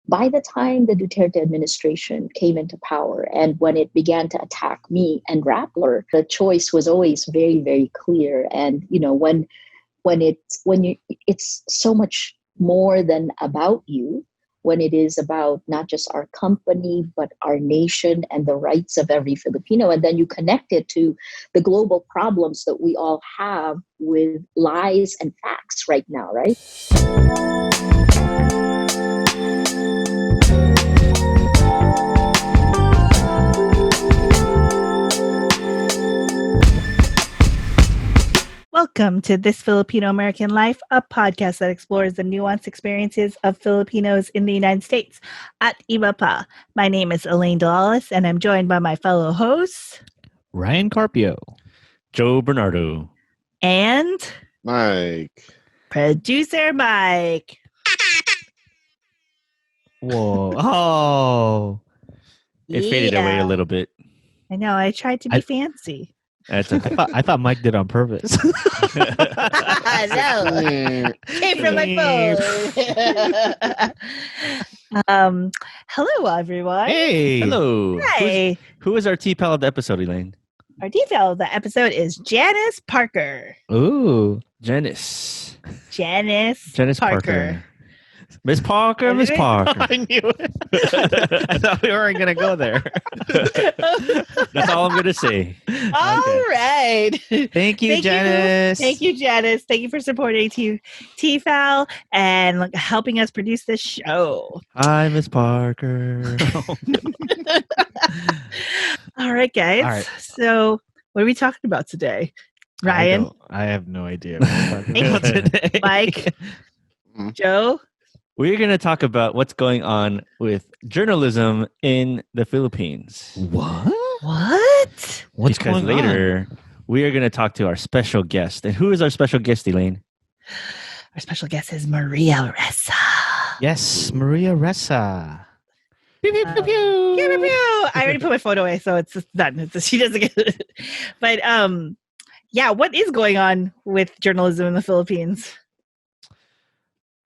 by the time the Duterte administration came into power and when it began to attack me and Rappler, the choice was always very, very clear. And, when it's so much more than about you, when it is about not just our company, but our nation and the rights of every Filipino. And then you connect it to the global problems that we all have with lies and facts right now, right? Welcome to This Filipino American Life, a podcast that explores the nuanced experiences of Filipinos in the United States. At Iba Pa, my name is Elaine Delalis, and I'm joined by my fellow hosts, Ryan Carpio, Joe Bernardo, and Mike. Producer Mike. Whoa. Oh. It faded away a little bit. I know, I tried to be fancy. That's okay. I thought Mike did on purpose. No, came from my phone. Hello, everyone. Hey. Hello. Hi. Who is our TFAL of the episode, Elaine? Our TFAL of the episode is Janice Parker. Ooh. Janice Parker. Miss Parker, Miss Parker. I knew it. I thought we weren't going to go there. That's all I'm going to say. All right. Thank you, Janice. Thank you, Janice. Thank you for supporting TFAL and helping us produce this show. Hi, Miss Parker. All right, guys. All right. So what are we talking about today? Ryan? I have no idea what we're talking about today. Mike? Joe? We're going to talk about what's going on with journalism in the Philippines. What? What's going on? Later, we are going to talk to our special guest. And who is our special guest, Elaine? Our special guest is Maria Ressa. Yes, Maria Ressa. Pew, pew, pew, pew. Pew, pew, pew. I already put my phone away, so it's just done. She doesn't get it. But yeah, what is going on with journalism in the Philippines?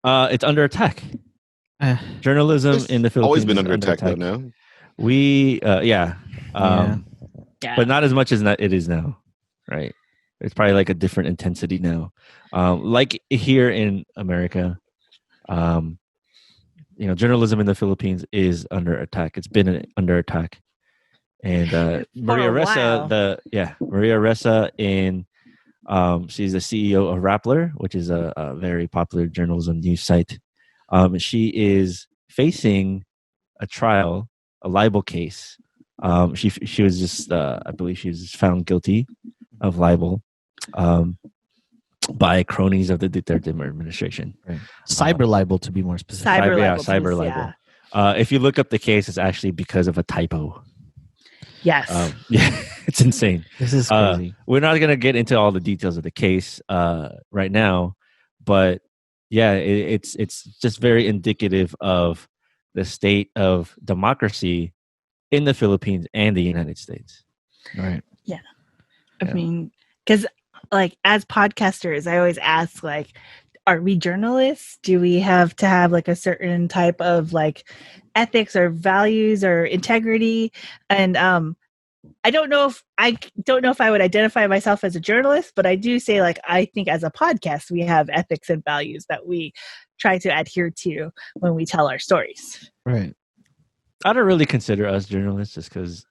It's under attack. Journalism in the Philippines Always been under attack, though, now. We, but not as much as it is now, right? It's probably like a different intensity now. Like here in America, journalism in the Philippines is under attack. It's been under attack. And Maria Ressa she's the CEO of Rappler, which is a very popular journalism news site. She is facing a trial, a libel case. She was just, I believe she was found guilty of libel by cronies of the Duterte administration. Right. Cyber libel, to be more specific. Cyber libel. If you look up the case, it's actually because of a typo. Yes. It's insane. This is crazy. We're not going to get into all the details of the case right now, but yeah, it's just very indicative of the state of democracy in the Philippines and the United States. Right. Yeah. I mean, because like as podcasters, I always ask like, are we journalists? Do we have to have like a certain type of like ethics or values or integrity? And I don't know if I would identify myself as a journalist, but I do say like I think as a podcast we have ethics and values that we try to adhere to when we tell our stories. Right. I don't really consider us journalists just because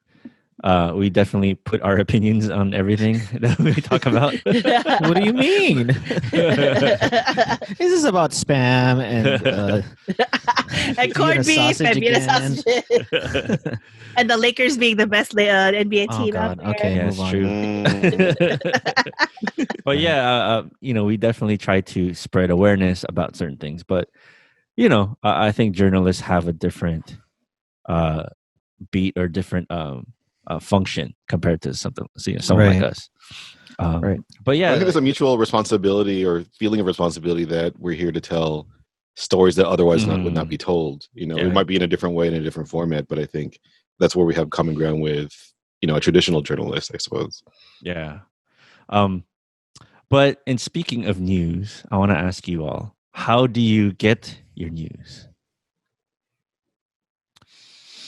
we definitely put our opinions on everything that we talk about. What do you mean? This is about spam and corned beef and Vienna sausage. And the Lakers being the best NBA team out there. Okay, yeah, it's true. But yeah, we definitely try to spread awareness about certain things. But, I think journalists have a different beat or different function compared to someone like us. Right. But yeah, I think there's a mutual responsibility or feeling of responsibility that we're here to tell stories that otherwise would not be told. It might be in a different way, in a different format, but I think that's where we have common ground with, a traditional journalist, I suppose. Yeah. But in speaking of news, I want to ask you all, how do you get your news?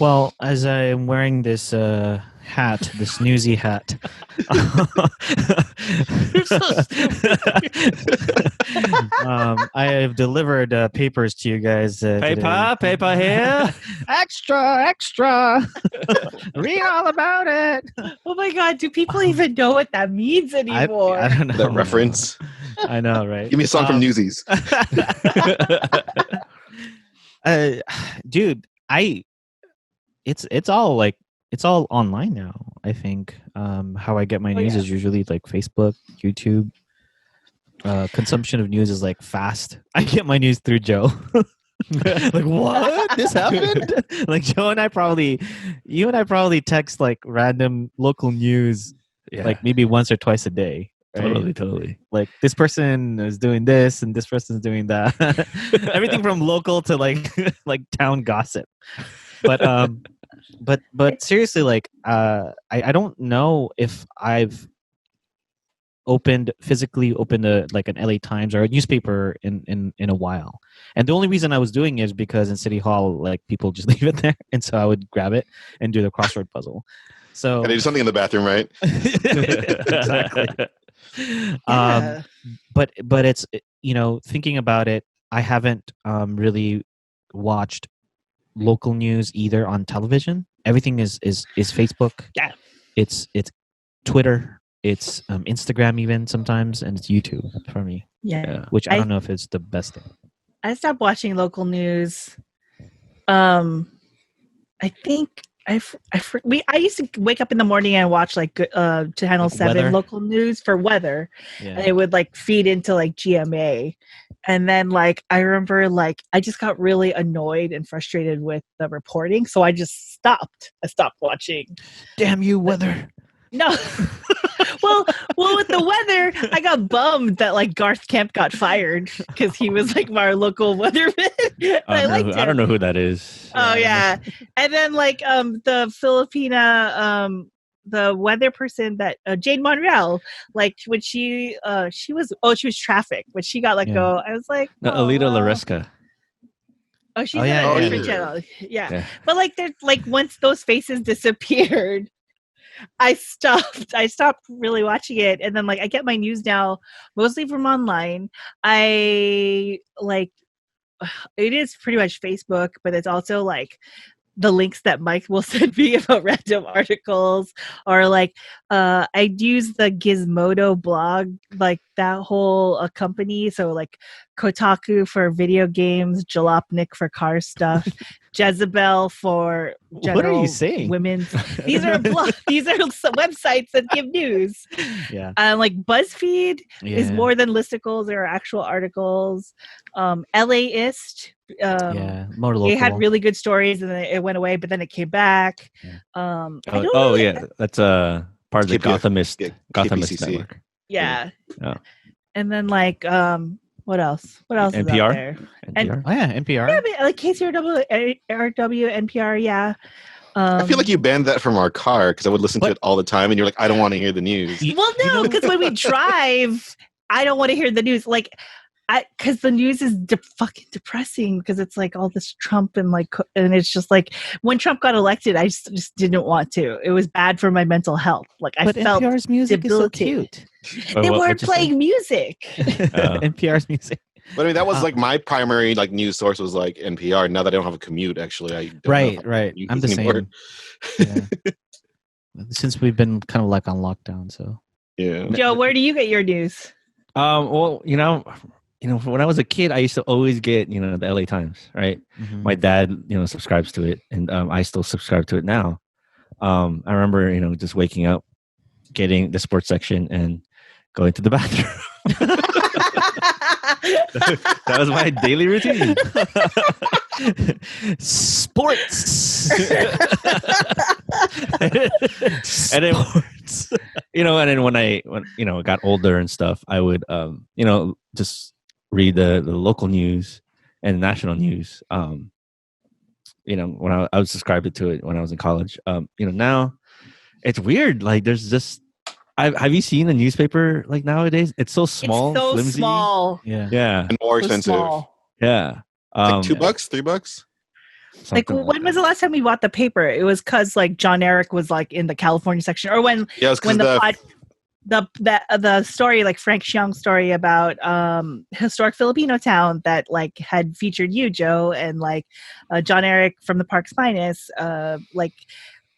Well, as I am wearing this hat, this newsy hat, I have delivered papers to you guys. Today. Paper here. Extra. Read all about it. Oh my God, do people even know what that means anymore? I don't know That reference. I know, right? Give me a song from Newsies. Dude, it's all online now. I think how I get my news is usually like Facebook, YouTube. Consumption of news is like fast. I get my news through Joe. Like, what? This happened? Like you and I probably text like random local news like maybe once or twice a day. Right? Totally. Like this person is doing this and this person is doing that. Everything from local to like like town gossip. But seriously, like I don't know if I've physically opened like an LA Times or a newspaper in a while. And the only reason I was doing it is because in City Hall, like people just leave it there, and so I would grab it and do the crossword puzzle. So Gotta do something in the bathroom, right? Exactly. Yeah. But it's, thinking about it, I haven't really watched local news either on television. Everything is Facebook. Yeah. It's Twitter. It's Instagram even sometimes, and it's YouTube for me. Yeah. Which I don't know if it's the best thing. I stopped watching local news. I think I used to wake up in the morning and watch like Channel 7 weather? local news for weather, Yeah. and it would like feed into like GMA. And then like I remember like I just got really annoyed and frustrated with the reporting, so I just stopped. I stopped watching. Damn you, weather. No. well, with the weather, I got bummed that like Garth Kemp got fired because he was like our local weatherman. I don't know who that is. Oh yeah, and then like the Filipina the weather person that Jane Monreal, like when she was traffic when she got let go. I was like, Alita Laresca. Oh, she's Oh, on yeah, a different channel. Yeah. But like there's like once those faces disappeared, I stopped really watching it. And then like I get my news now mostly from online. I like it is pretty much Facebook, but it's also like the links that Mike will send me about random articles, or like I use the Gizmodo blog, like that whole company. So like Kotaku for video games, Jalopnik for car stuff, Jezebel for general what are you saying? Women's. These are these are some websites that give news. Yeah. Like BuzzFeed is more than listicles; there are actual articles. LAist. More local. They had really good stories, and then it went away, but then it came back. Yeah, that's part of the Gothamist network. Yeah. Oh. And then like what else? What else is out NPR? there? NPR? Oh yeah, NPR. Yeah, but like KCRW, NPR. Yeah. I feel like you banned that from our car because I would listen to it all the time, and you're like, I don't want to hear the news. Well, no, because when we drive, I don't want to hear the news. Like, because the news is fucking depressing because it's like all this Trump and like, and it's just like when Trump got elected, I just didn't want to. It was bad for my mental health. Like I felt NPR's music is so cute. They weren't playing music. NPR's music. But I mean, that was like my primary like news source was like NPR. Now that I don't have a commute, actually, I don't right. I'm the same. Yeah. Since we've been kind of like on lockdown, so yeah. Joe, where do you get your news? Well, when I was a kid, I used to always get, the LA Times, right? Mm-hmm. My dad, subscribes to it, and I still subscribe to it now. I remember, just waking up, getting the sports section, and going to the bathroom. That was my daily routine. Sports. And then, and then when I got older and stuff, I would, just read the local news and national news. When I was subscribed to it when I was in college. Now it's weird. Like there's just, have you seen a newspaper like nowadays? It's so small, it's so flimsy. small. Yeah, and more So expensive. small. Yeah, Like $2, $3. Like, when was the last time we bought the paper? It was because like John Eric was like in the California section, or when the story, like Frank Xiong's story about historic Filipino town that like had featured you, Joe, and like John Eric from the Parks Finest. Like,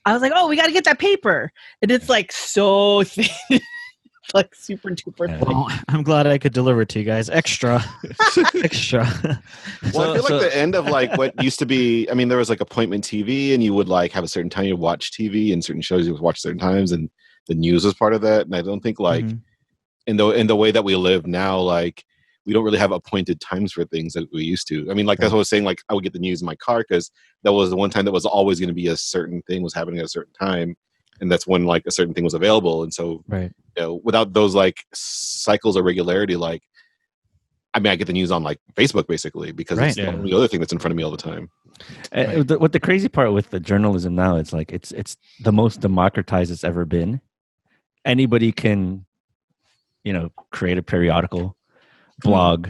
I was like, oh, we got to get that paper, and it's like so thin. Like super duper thin. Well, I'm glad I could deliver it to you guys. Extra. Extra. Well, I feel like the end of like what used to be, I mean, there was like appointment TV, and you would like have a certain time you watch TV, and certain shows you would watch certain times, and the news was part of that. And I don't think like in the way that we live now, like we don't really have appointed times for things that we used to. I mean, like that's what I was saying, like I would get the news in my car because that was the one time that was always going to be a certain thing was happening at a certain time. And that's when like a certain thing was available. And so, without those like cycles of regularity, like, I mean, I get the news on like Facebook basically because it's the only other thing that's in front of me all the time. What the crazy part with the journalism now, it's like it's the most democratized it's ever been. Anybody can, create a periodical, blog,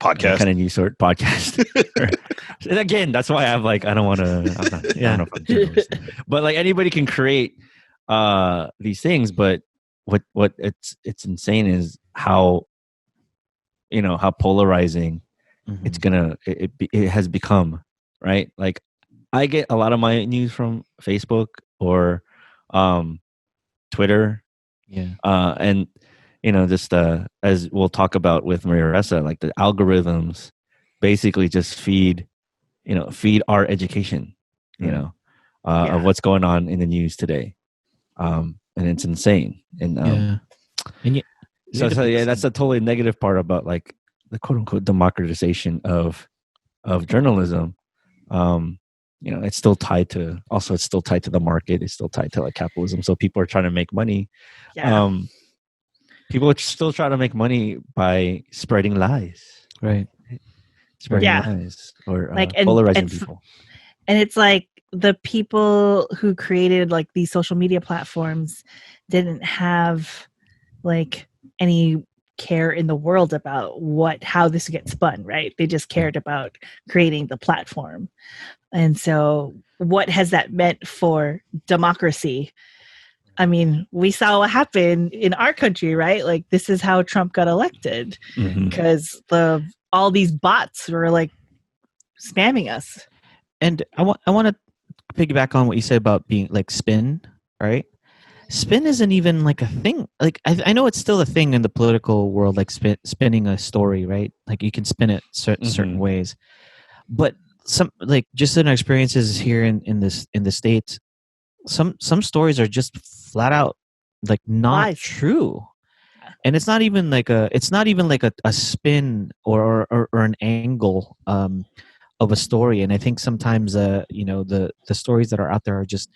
podcast, kind of new sort podcast. And again, that's why I'm like, I don't want to. I don't know if I'm a journalist. But like anybody can create these things, but what it's insane is how how polarizing it has become, right? Like I get a lot of my news from Facebook or Twitter, and just as we'll talk about with Maria Ressa, like the algorithms basically just feed our education, of what's going on in the news today. And it's insane. And that's a totally negative part about like the quote unquote democratization of journalism. It's still tied to the market. It's still tied to like capitalism. So people are trying to make money. People are still trying to make money by spreading lies. Right. Spreading lies or like polarizing people. And it's like the people who created like these social media platforms didn't have like any care in the world about how this gets spun, right? They just cared about creating the platform. And so what has that meant for democracy? I mean, we saw what happened in our country, right? Like this is how Trump got elected because all these bots were like spamming us. And I want to piggyback on what you said about being like spin, right? Spin isn't even like a thing. Like I know it's still a thing in the political world, like spinning a story, right? Like you can spin it certain ways, but some like just in our experiences here in the States, some stories are just flat out like not true. And it's not even like a spin or an angle of a story. And I think sometimes the stories that are out there are just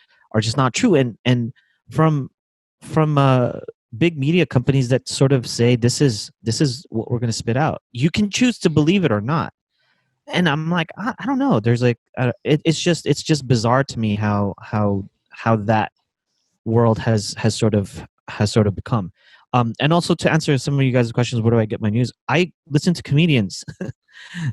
not true. And from big media companies that sort of say this is what we're going to spit out. You can choose to believe it or not. And I'm like, I don't know. There's like it's just bizarre to me how that world has sort of become. And also to answer some of you guys' questions, where do I get my news? I listen to comedians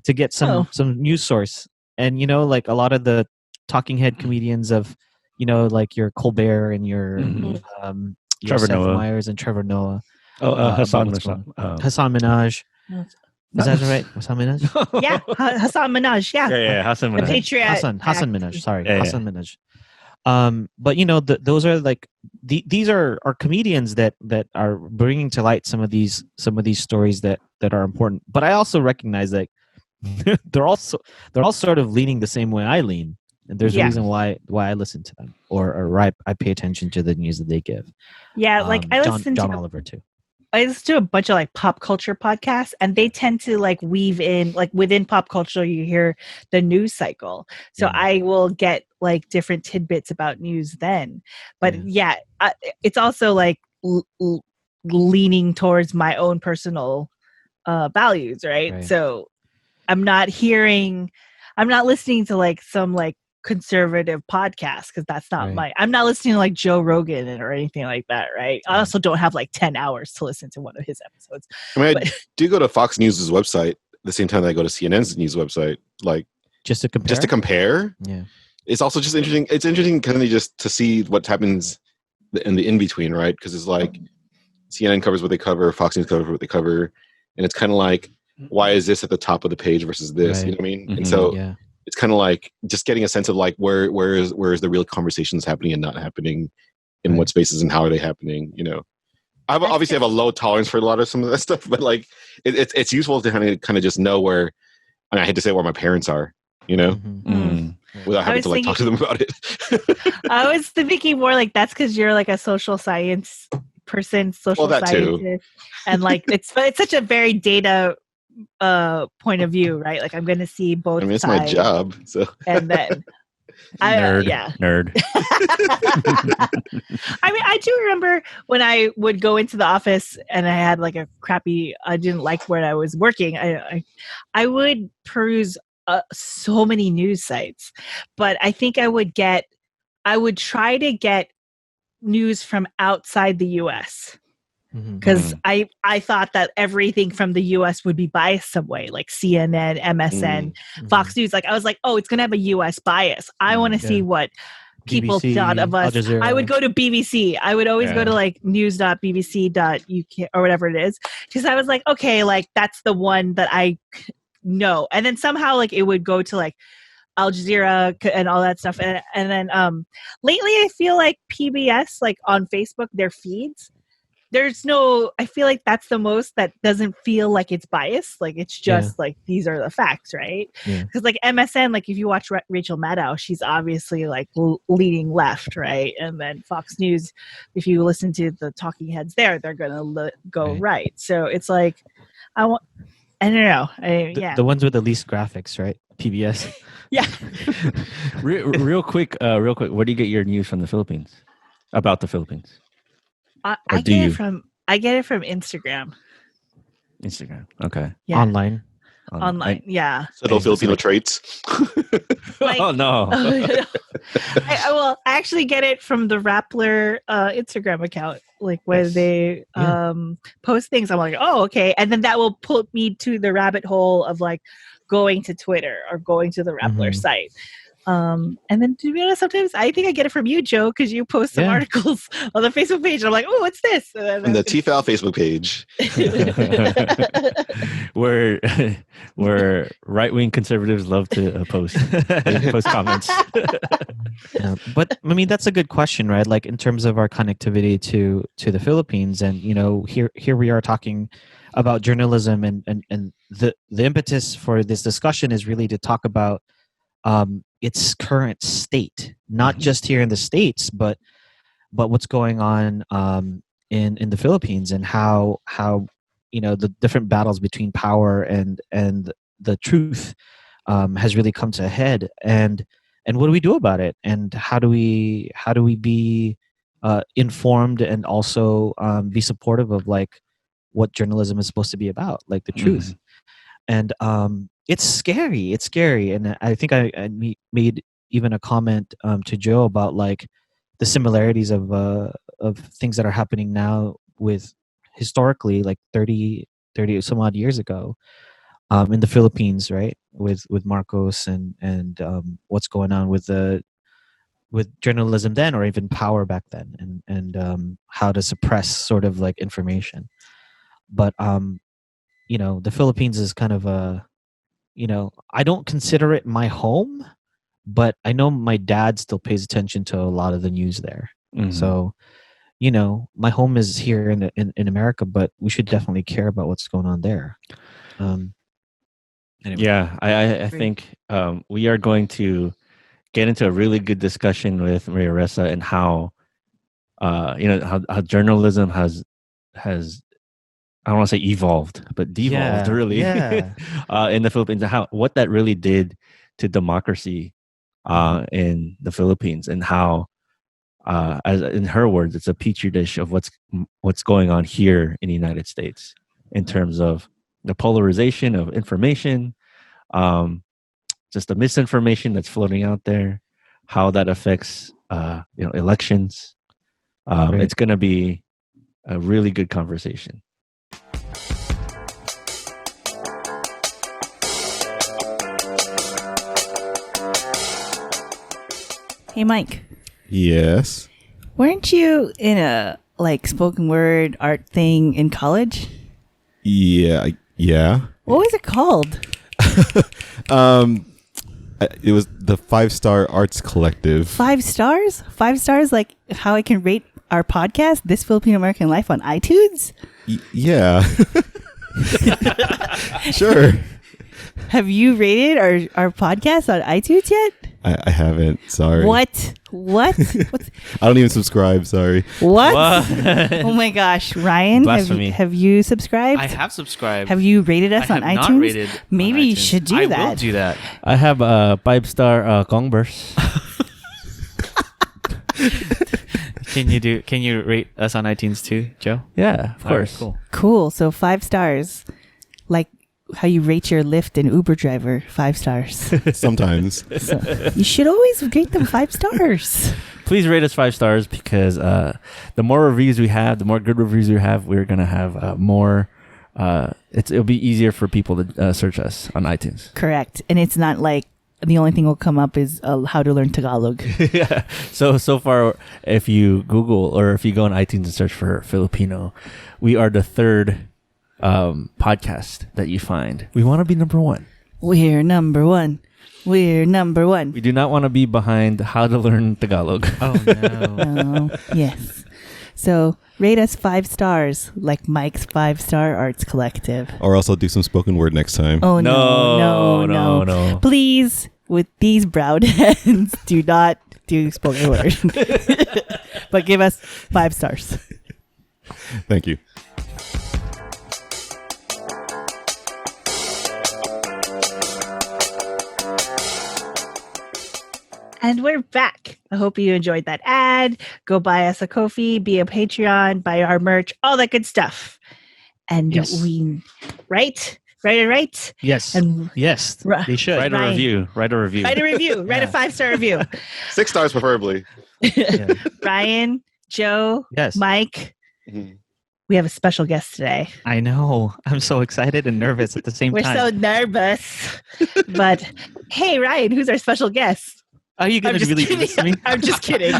to get some news source. And like a lot of the talking head comedians of like your Colbert and your Trevor Noah Myers and Trevor Noah. Hassan Minhaj. Is that right? Hassan Minhaj? Yeah, Hassan Minhaj. Yeah, Hassan Minhaj. The Patriot. Hassan Minhaj. Sorry, Hassan Minhaj. But those are like these are comedians that are bringing to light some of these stories that are important. But I also recognize that they're all sort of leaning the same way I lean, and there's a reason why I listen to them or I pay attention to the news that they give. Yeah, like I listen John to Oliver too. I listen to a bunch of like pop culture podcasts, and they tend to like weave in like within pop culture you hear the news cycle. So I will get like different tidbits about news then. But it's also like leaning towards my own personal values, right? So I'm not listening to like some like conservative podcast because that's not I'm not listening to like Joe Rogan or anything like that, right? I also don't have like 10 hours to listen to one of his episodes. I mean, I do go to Fox News's website at the same time that I go to CNN's news website. Like Just to compare. Just to compare. Yeah. It's also just interesting. It's interesting kind of just to see what happens in the in between, right? Because it's like CNN covers what they cover, Fox News covers what they cover, and it's kind of like, why is this at the top of the page versus this? Right. You know what I mean? Mhm. And so Yeah. it's kind of like just getting a sense of like where is the real conversations happening and not happening, in Right. what spaces and how are they happening? You know, I obviously have a low tolerance for a lot of some of that stuff, but like it's useful to kind of just know where. I mean, I hate to say where my parents are, you know, without having to like talk to them about it. I was thinking more like that's because you're like a social science person, social that too. scientist, and like it's such a very data point of view, right? Like I'm going to see both. I mean, it's sides, my job, so and then Nerd. I mean, I do remember when I would go into the office and I had like a crappy, I didn't like where I was working. I would peruse so many news sites, but I think I would try to get news from outside the US. Because I thought that everything from the US would be biased some way, like CNN, MSN, Fox News. Like I was like, oh, it's going to have a US bias. I want to see what people BBC, thought of us. I would go to BBC. I would always go to like news.bbc.uk or whatever it is. Because I was like, okay, like that's the one that I know. And then somehow like it would go to like Al Jazeera and all that stuff. And then lately I feel like PBS, like on Facebook, their feeds, I feel like that's the most that doesn't feel like it's biased. Like it's just like, these are the facts, right? Because like MSN, like if you watch Rachel Maddow, she's obviously like leading left, right? And then Fox News, if you listen to the talking heads there, they're going to go right. So it's like, I don't know. The ones with the least graphics, right? PBS. Yeah. real quick, where do you get your news from the Philippines? About the Philippines? I get it from Instagram. Instagram. Okay. Yeah. Online. Yeah. Subtle Filipino traits. Like, oh no. I actually get it from the Rappler Instagram account, like where they post things. I'm like, oh, okay, and then that will put me to the rabbit hole of like going to Twitter or going to the Rappler site. And then to be honest, sometimes I think I get it from you, Joe, because you post some articles on the Facebook page. And I'm like, oh, what's this? On the TFAL Facebook page. where right-wing conservatives love to post comments. But I mean, that's a good question, right? Like in terms of our connectivity to the Philippines, and you know, here we are talking about journalism, and the impetus for this discussion is really to talk about its current state, not just here in the States, but what's going on in the Philippines, and how you know the different battles between power and the truth has really come to a head, and what do we do about it, and how do we be informed and also be supportive of like what journalism is supposed to be about, like the truth. And it's scary, and I think I made even a comment to Joe about like the similarities of things that are happening now with historically like 30 some odd years ago in the Philippines, right, with Marcos and what's going on with journalism then, or even power back then, and how to suppress sort of like information. But you know, the Philippines is kind of a, you know, I don't consider it my home, but I know my dad still pays attention to a lot of the news there. So, you know, my home is here in America, but we should definitely care about what's going on there. Anyway. Yeah, I think we are going to get into a really good discussion with Maria Ressa and how, you know, how journalism has I don't want to say evolved, but devolved really in the Philippines, and what that really did to democracy in the Philippines, and how, as in her words, it's a petri dish of what's going on here in the United States in terms of the polarization of information, just the misinformation that's floating out there, how that affects you know, elections. It's going to be a really good conversation. Hey, Mike. Yes. Weren't you in a spoken word art thing in college? Yeah. What was it called? It was the 5-Star Arts Collective. 5 stars? 5 stars, like how I can rate our podcast, This Filipino American Life, on iTunes? Yeah. Sure. Have you rated our podcast on iTunes yet? I haven't. Sorry. What? What's, I don't even subscribe. Sorry. what? What? Oh my gosh, Ryan, Blasphemy. have you subscribed? I have subscribed. Have you rated us I on have iTunes? not rated on Maybe you iTunes. should do I that. will do that. I have a 5-star Converse. Can you rate us on iTunes too, Joe? Yeah, of All right, course. cool. Cool. So 5 stars, like how you rate your Lyft and Uber driver, 5 stars. Sometimes. So you should always rate them 5 stars. Please rate us 5 stars because the more reviews we have, the more good reviews we have, we're gonna have more. It'll be easier for people to search us on iTunes. Correct. And it's not like the only thing will come up is how to learn Tagalog. Yeah. So far, if you Google or if you go on iTunes and search for Filipino, we are the 3rd podcast that you find. We want to be number 1. We're number 1. We're number 1. We do not want to be behind how to learn Tagalog. Oh no. Oh, yes. So rate us 5 stars, like Mike's 5-Star Arts Collective. Or else I'll do some spoken word next time. Oh no. Please, with these brown hands, do not do spoken word. But give us 5 stars. Thank you. And we're back. I hope you enjoyed that ad. Go buy us a Ko-fi, be a Patreon, buy our merch, all that good stuff. And Yes. right? Yes. And Yes. They should. Write a Ryan. review. Write a review. Write a 5-star review. 6 stars preferably. Yeah. Ryan, Joe, Yes. Mike, Mhm. we have a special guest today. I know. I'm so excited and nervous at the same We're time. so nervous. But hey, Ryan, who's our special guest? Are you going I'm to just really do kidding. this to me? I'm just kidding.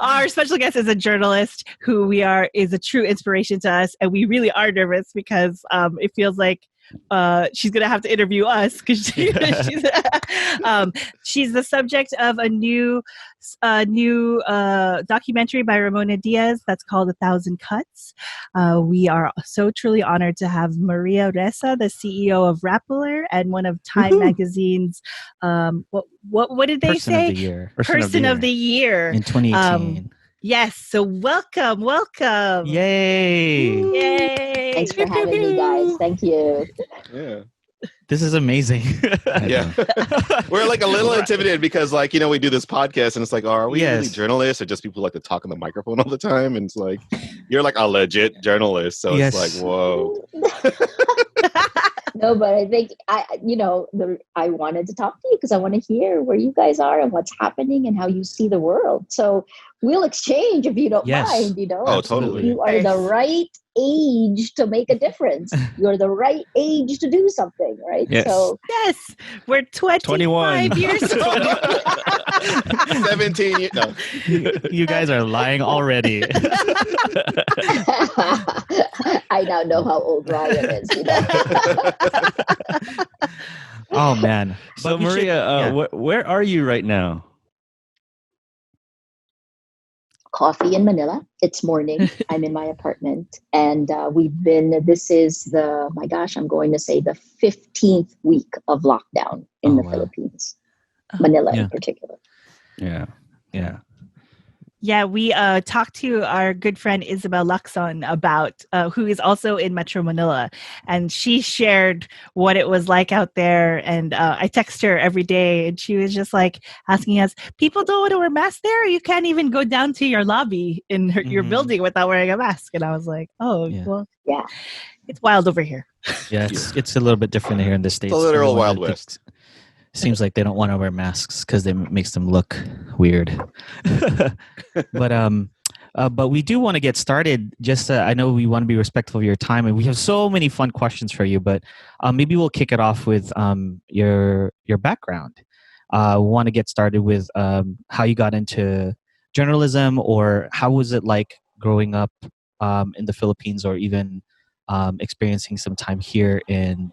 Our special guest is a journalist who is a true inspiration to us, and we really are nervous because it feels like she's gonna have to interview us because she's the subject of a new documentary by Ramona Diaz that's called 1,000 Cuts. We are so truly honored to have Maria Ressa, the CEO of Rappler and one of Time Magazine's what did they Person say? of the year. Person of the year In 2018. Yes. So welcome. Yay. Yay. Thanks for having me, guys. Thank you. Yeah. This is amazing. Yeah. We're like a little intimidated because, like, you know, we do this podcast and it's like, oh, are we really journalists or just people who like to talk on the microphone all the time? And it's like, you're like a legit journalist. So Yes. it's like, whoa. No, but I think I wanted to talk to you because I want to hear where you guys are and what's happening and how you see the world. So we'll exchange if you don't mind. You know, Oh, totally. You are the right age to make a difference. You're the right age to do something, right? Yes. So Yes, we're 25 years old. 17 years. No. You guys are lying already. I now know how old Ryan is. You know? Oh man. So But we should- Maria, where are you right now? Coffee in Manila. It's morning. I'm in my apartment, and this is I'm going to say the 15th week of lockdown in the Philippines, Manila in particular. Yeah. Yeah, we talked to our good friend Isabel Lacson about who is also in Metro Manila, and she shared what it was like out there. And I text her every day, and she was just like asking us, "People don't want to wear masks there. You can't even go down to your lobby in your building without wearing a mask." And I was like, "Oh, well, yeah, it's wild over here." Yeah, it's a little bit different here in the States. It's a literal Everyone, Wild I think, West. Seems like they don't want to wear masks because it makes them look weird. But we do want to get started. Just I know we want to be respectful of your time, and we have so many fun questions for you. But maybe we'll kick it off with your background. want to get started with how you got into journalism, or how was it like growing up in the Philippines, or even experiencing some time here in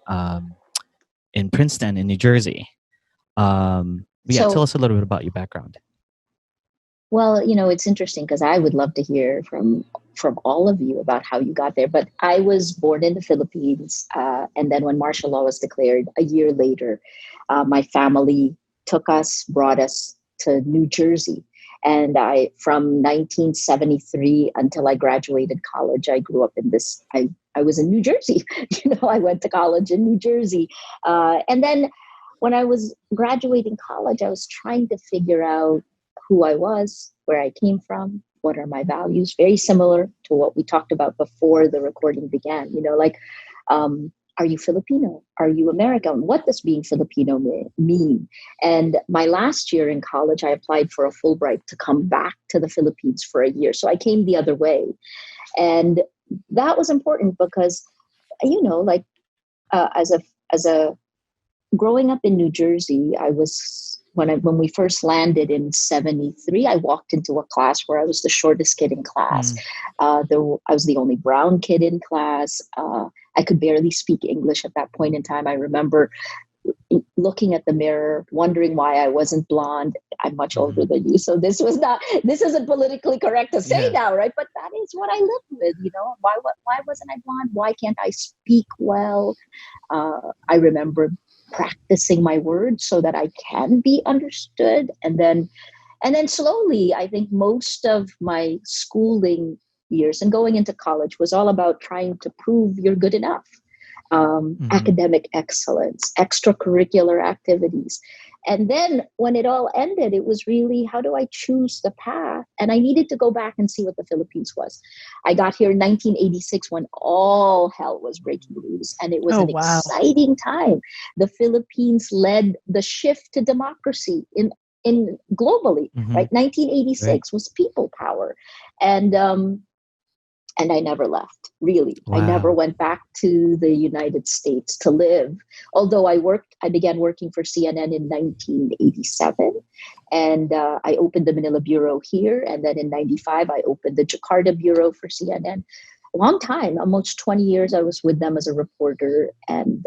Princeton, in New Jersey. Tell us a little bit about your background. Well, it's interesting because I would love to hear from all of you about how you got there. But I was born in the Philippines, and then when martial law was declared a year later, my family brought us to New Jersey. And from 1973 until I graduated college, I grew up in this. I was in New Jersey. I went to college in New Jersey, and then when I was graduating college, I was trying to figure out who I was, where I came from, what are my values, very similar to what we talked about before the recording began. Are you Filipino? Are you American? What does being Filipino mean? And my last year in college, I applied for a Fulbright to come back to the Philippines for a year. So I came the other way. And that was important because, as a growing up in New Jersey, I was when we first landed in 73, I walked into a class where I was the shortest kid in class. I was the only brown kid in class. I could barely speak English at that point in time. I remember looking at the mirror, wondering why I wasn't blonde. I'm much older than you, so this isn't politically correct to say now, right? But that is what I lived with. Why wasn't I blonde? Why can't I speak well? I remember practicing my words so that I can be understood. And then slowly, I think most of my schooling years and going into college was all about trying to prove you're good enough. Academic excellence, extracurricular activities. And then when it all ended, it was really, how do I choose the path? And I needed to go back and see what the Philippines was. I got here in 1986 when all hell was breaking loose, and it was exciting time. The Philippines led the shift to democracy in globally, right? 1986 was people power. And I never left, really. Wow. I never went back to the United States to live. Although I began working for CNN in 1987. And I opened the Manila Bureau here. And then in 95, I opened the Jakarta Bureau for CNN. A long time, almost 20 years, I was with them as a reporter. And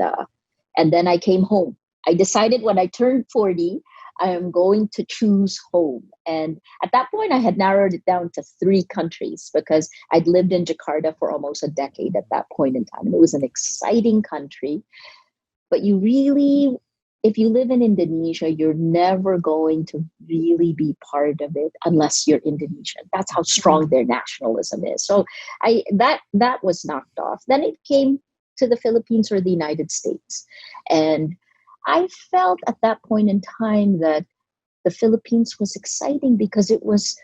then I came home. I decided when I turned 40, I am going to choose home. And at that point, I had narrowed it down to 3 countries because I'd lived in Jakarta for almost a decade at that point in time. And it was an exciting country. But if you live in Indonesia, you're never going to really be part of it unless you're Indonesian. That's how strong their nationalism is. So that was knocked off. Then it came to the Philippines or the United States. And I felt at that point in time that the Philippines was exciting because it was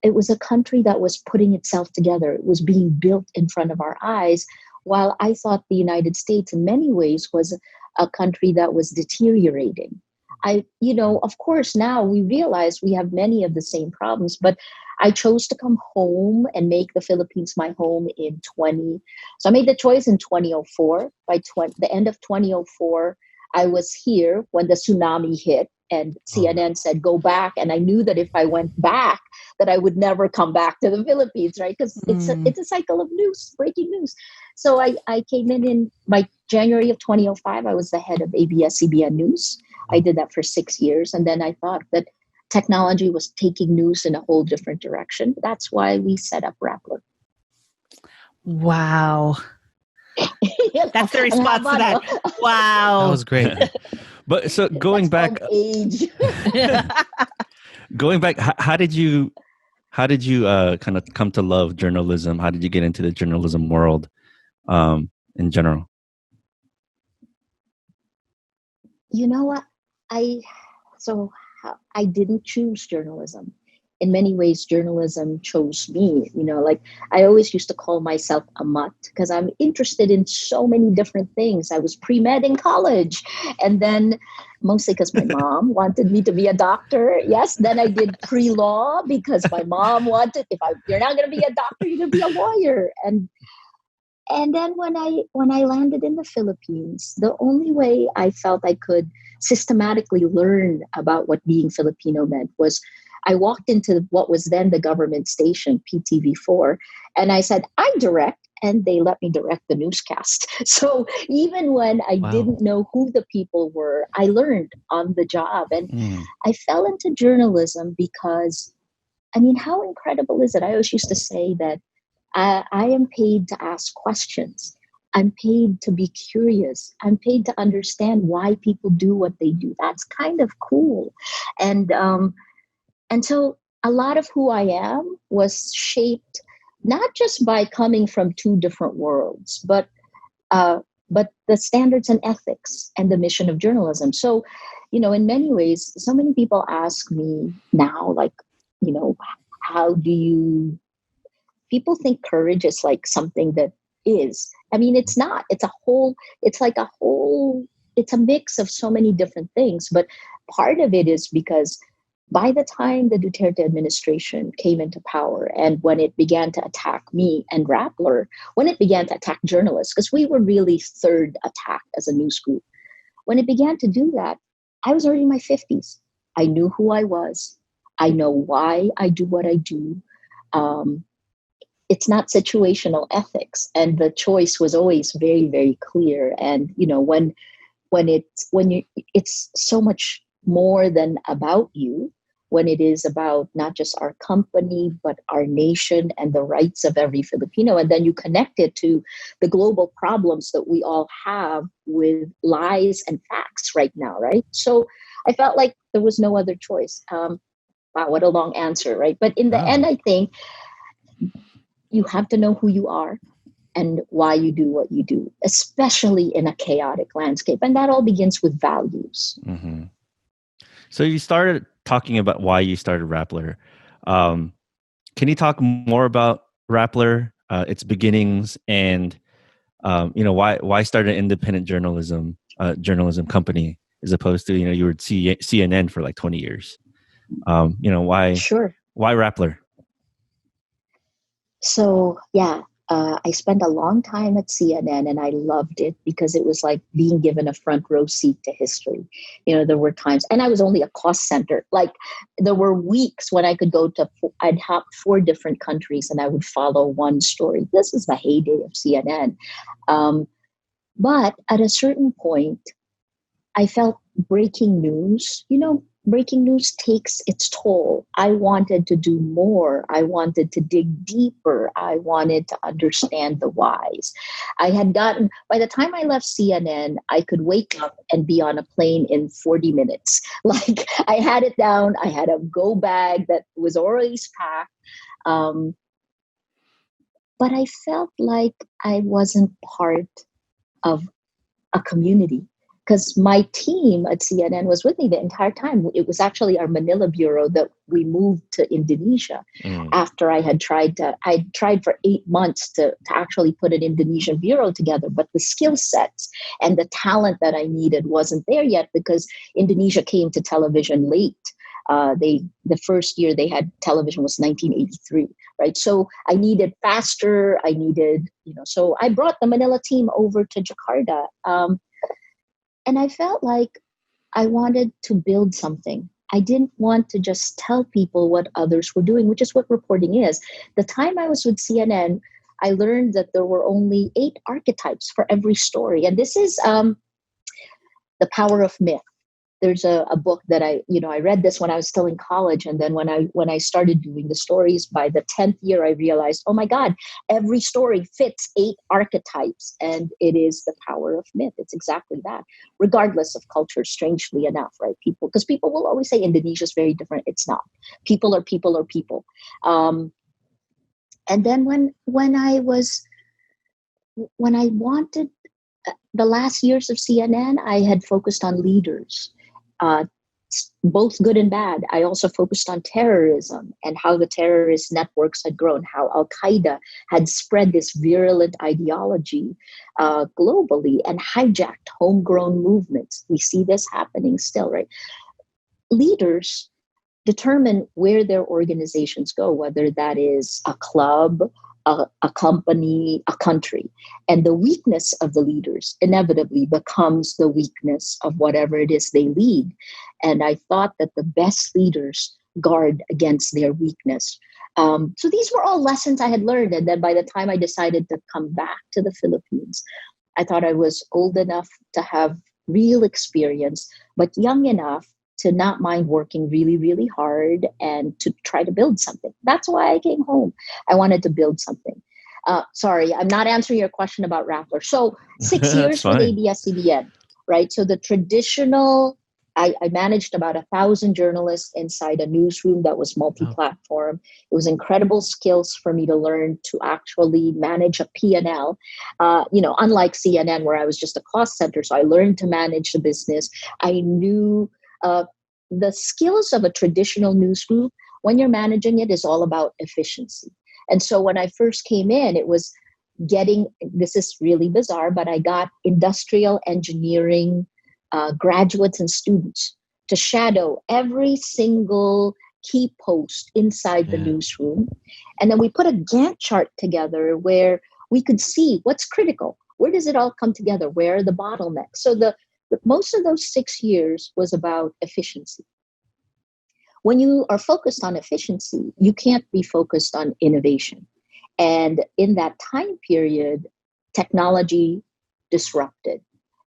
a country that was putting itself together. It was being built in front of our eyes, while I thought the United States in many ways was a country that was deteriorating. Of course, now we realize we have many of the same problems, but I chose to come home and make the Philippines my home So I made the choice in 2004. By the end of 2004, I was here when the tsunami hit and CNN said, go back. And I knew that if I went back, that I would never come back to the Philippines, right? Because it's a cycle of news, breaking news. So I came in my January of 2005, I was the head of ABS-CBN News. I did that for 6 years. And then I thought that technology was taking news in a whole different direction. That's why we set up Rappler. Wow. That's the response to that. Wow. That was great. But so going back, how did you kind of come to love journalism? How did you get into the journalism world in general? You know what? I didn't choose journalism. In many ways, journalism chose me. I always used to call myself a mutt because I'm interested in so many different things. I was pre-med in college, and then mostly because my mom wanted me to be a doctor. Yes, then I did pre-law because my mom wanted, you're not going to be a doctor, you're going to be a lawyer. And then when I landed in the Philippines, the only way I felt I could systematically learn about what being Filipino meant was I walked into what was then the government station, PTV4, and I said, I direct, and they let me direct the newscast. So even when I didn't know who the people were, I learned on the job. And I fell into journalism because, I mean, how incredible is it? I always used to say that I am paid to ask questions. I'm paid to be curious. I'm paid to understand why people do what they do. That's kind of cool. And so a lot of who I am was shaped not just by coming from two different worlds, but the standards and ethics and the mission of journalism. So, in many ways, so many people ask me now, like, how do you? People think courage is like something that is. I mean, it's not. It's a whole. It's like a whole. It's a mix of so many different things. But part of it is because by the time the Duterte administration came into power and when it began to attack me and Rappler, when it began to attack journalists, because we were really third attack as a news group, when it began to do that, I was already in my 50s. I knew who I was. I know why I do what I do. It's not situational ethics. And the choice was always very, very clear. And, it's so much more than about you, when it is about not just our company, but our nation and the rights of every Filipino. And then you connect it to the global problems that we all have with lies and facts right now, right? So I felt like there was no other choice. Wow, what a long answer, right? But in the end, I think you have to know who you are and why you do what you do, especially in a chaotic landscape. And that all begins with values. Mm-hmm. So you started talking about why you started Rappler. Can you talk more about Rappler, its beginnings, and why start an independent journalism company as opposed to you were at CNN for like 20 years? Why? Sure. Why Rappler? So I spent a long time at CNN and I loved it because it was like being given a front row seat to history. There were times, and I was only a cost center. Like there were weeks when I could I'd hop 4 different countries and I would follow one story. This is the heyday of CNN. But at a certain point, I felt breaking news takes its toll. I wanted to do more. I wanted to dig deeper. I wanted to understand the whys. By the time I left CNN, I could wake up and be on a plane in 40 minutes. Like I had it down. I had a go bag that was always packed. But I felt like I wasn't part of a community, because my team at CNN was with me the entire time. It was actually our Manila bureau that we moved to Indonesia after I tried for 8 months to actually put an Indonesian bureau together. But the skill sets and the talent that I needed wasn't there yet because Indonesia came to television late. The first year they had television was 1983, right? So I needed faster. So I brought the Manila team over to Jakarta. And I felt like I wanted to build something. I didn't want to just tell people what others were doing, which is what reporting is. The time I was with CNN, I learned that there were only 8 archetypes for every story. And this is The Power of Myth. There's a book that I read this when I was still in college. And then when I started doing the stories, by the 10th year, I realized, oh my God, every story fits 8 archetypes. And it is the power of myth. It's exactly that, regardless of culture, strangely enough, right? Because people will always say Indonesia is very different. It's not. People are people are people. And then when I wanted, the last years of CNN, I had focused on leaders. Both good and bad. I also focused on terrorism and how the terrorist networks had grown, how Al-Qaeda had spread this virulent ideology globally and hijacked homegrown movements. We see this happening still, right? Leaders determine where their organizations go, whether that is a club, a company, a country. And the weakness of the leaders inevitably becomes the weakness of whatever it is they lead. And I thought that the best leaders guard against their weakness. So these were all lessons I had learned. And then by the time I decided to come back to the Philippines, I thought I was old enough to have real experience, but young enough to not mind working really, really hard and to try to build something. That's why I came home. I wanted to build something. Sorry, I'm not answering your question about Rappler. So 6 years with ABS-CBN, right? So the traditional, I managed about 1,000 journalists inside a newsroom that was multi-platform. It was incredible skills for me to learn to actually manage a P&L. Unlike CNN where I was just a cost center. So I learned to manage the business. I knew the skills of a traditional news group, when you're managing it, is all about efficiency. And so when I first came in, it was this is really bizarre, but I got industrial engineering graduates and students to shadow every single key post inside the newsroom. And then we put a Gantt chart together where we could see what's critical. Where does it all come together? Where are the bottlenecks? So most of those 6 years was about efficiency. When you are focused on efficiency, you can't be focused on innovation. And in that time period, technology disrupted.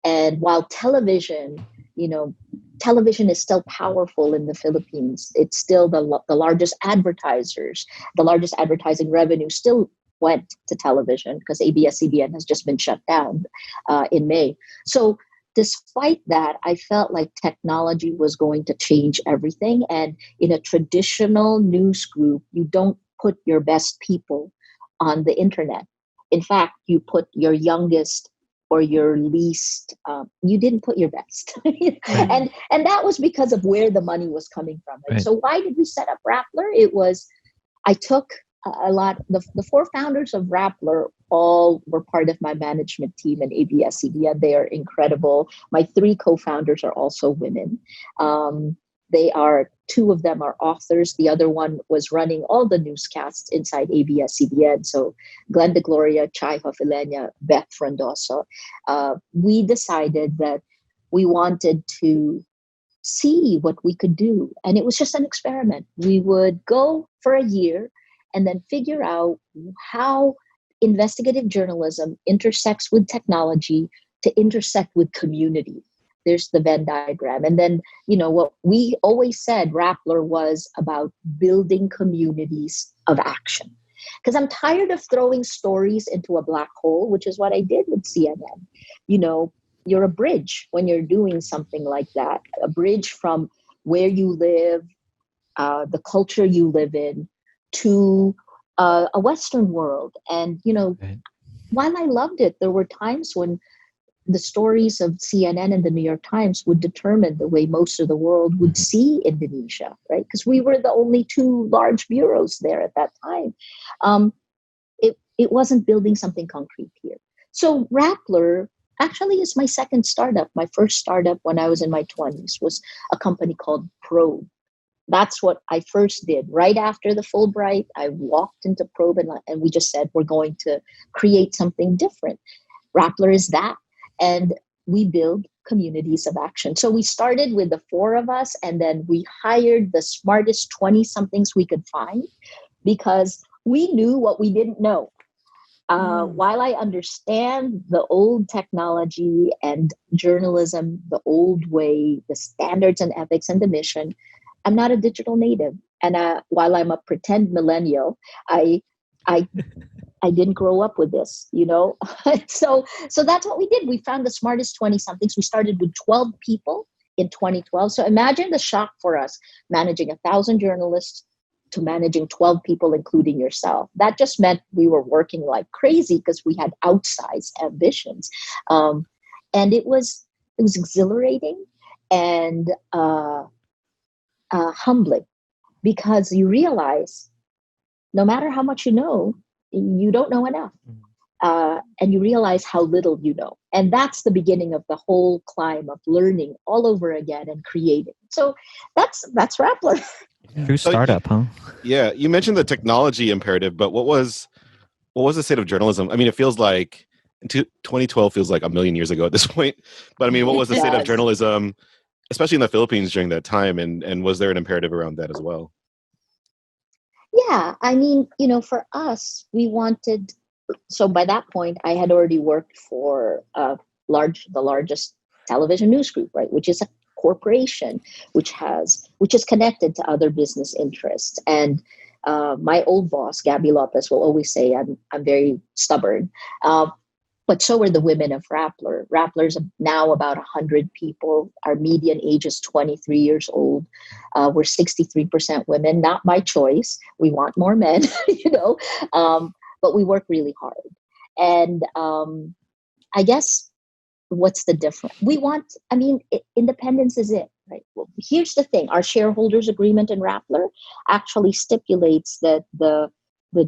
And while television is still powerful in the Philippines, it's still the largest advertisers, the largest advertising revenue still went to television because ABS-CBN has just been shut down in May. So despite that, I felt like technology was going to change everything. And in a traditional news group, you don't put your best people on the internet. In fact, you put your youngest or your least, you didn't put your best. and that was because of where the money was coming from. Right? So why did we set up Rappler? It was, I took a lot, the 4 founders of Rappler all were part of my management team in ABS-CBN. They are incredible. My 3 co-founders are also women. 2 of them are authors. The other one was running all the newscasts inside ABS-CBN. So Glenda Gloria, Chai Hofilenia, Beth Frondoso. We decided that we wanted to see what we could do. And it was just an experiment. We would go for a year and then figure out how investigative journalism intersects with technology to intersect with community. There's the Venn diagram. And then, what we always said, Rappler was about building communities of action. Because I'm tired of throwing stories into a black hole, which is what I did with CNN. You're a bridge when you're doing something like that, a bridge from where you live, the culture you live in, to a Western world. And, while I loved it, there were times when the stories of CNN and the New York Times would determine the way most of the world would see Indonesia, right? Because we were the only 2 large bureaus there at that time. It wasn't building something concrete here. So Rappler actually is my second startup. My first startup when I was in my 20s was a company called Probe. That's what I first did. Right after the Fulbright, I walked into Probe and we just said, we're going to create something different. Rappler is that. And we build communities of action. So we started with the 4 of us, and then we hired the smartest 20-somethings we could find because we knew what we didn't know. While I understand the old technology and journalism, the old way, the standards and ethics and the mission, I'm not a digital native. And while I'm a pretend millennial, I didn't grow up with this, So that's what we did. We found the smartest 20-somethings. We started with 12 people in 2012. So imagine the shock for us managing 1,000 journalists to managing 12 people, including yourself. That just meant we were working like crazy because we had outsized ambitions. And it was exhilarating and humbling because you realize no matter how much you know, you don't know enough. And you realize how little you know. And that's the beginning of the whole climb of learning all over again and creating. So that's Rappler. True startup, huh? Yeah. You mentioned the technology imperative, but what was what was the state of journalism? I mean, it feels like 2012 feels like a million years ago at this point. But I mean, what was the state of journalism, especially in the Philippines during that time? And was there an imperative around that as well? Yeah, I mean, for us, we wanted. So by that point, I had already worked for the largest television news group, right, which is a corporation, which is connected to other business interests. And my old boss, Gabby Lopez, will always say I'm very stubborn. But so are the women of Rappler. Rappler's now about 100 people. Our median age is 23 years old. We're 63% women, not by choice. We want more men, but we work really hard. And I guess what's the difference? Independence is it, right? Well, here's the thing. Our shareholders agreement in Rappler actually stipulates that the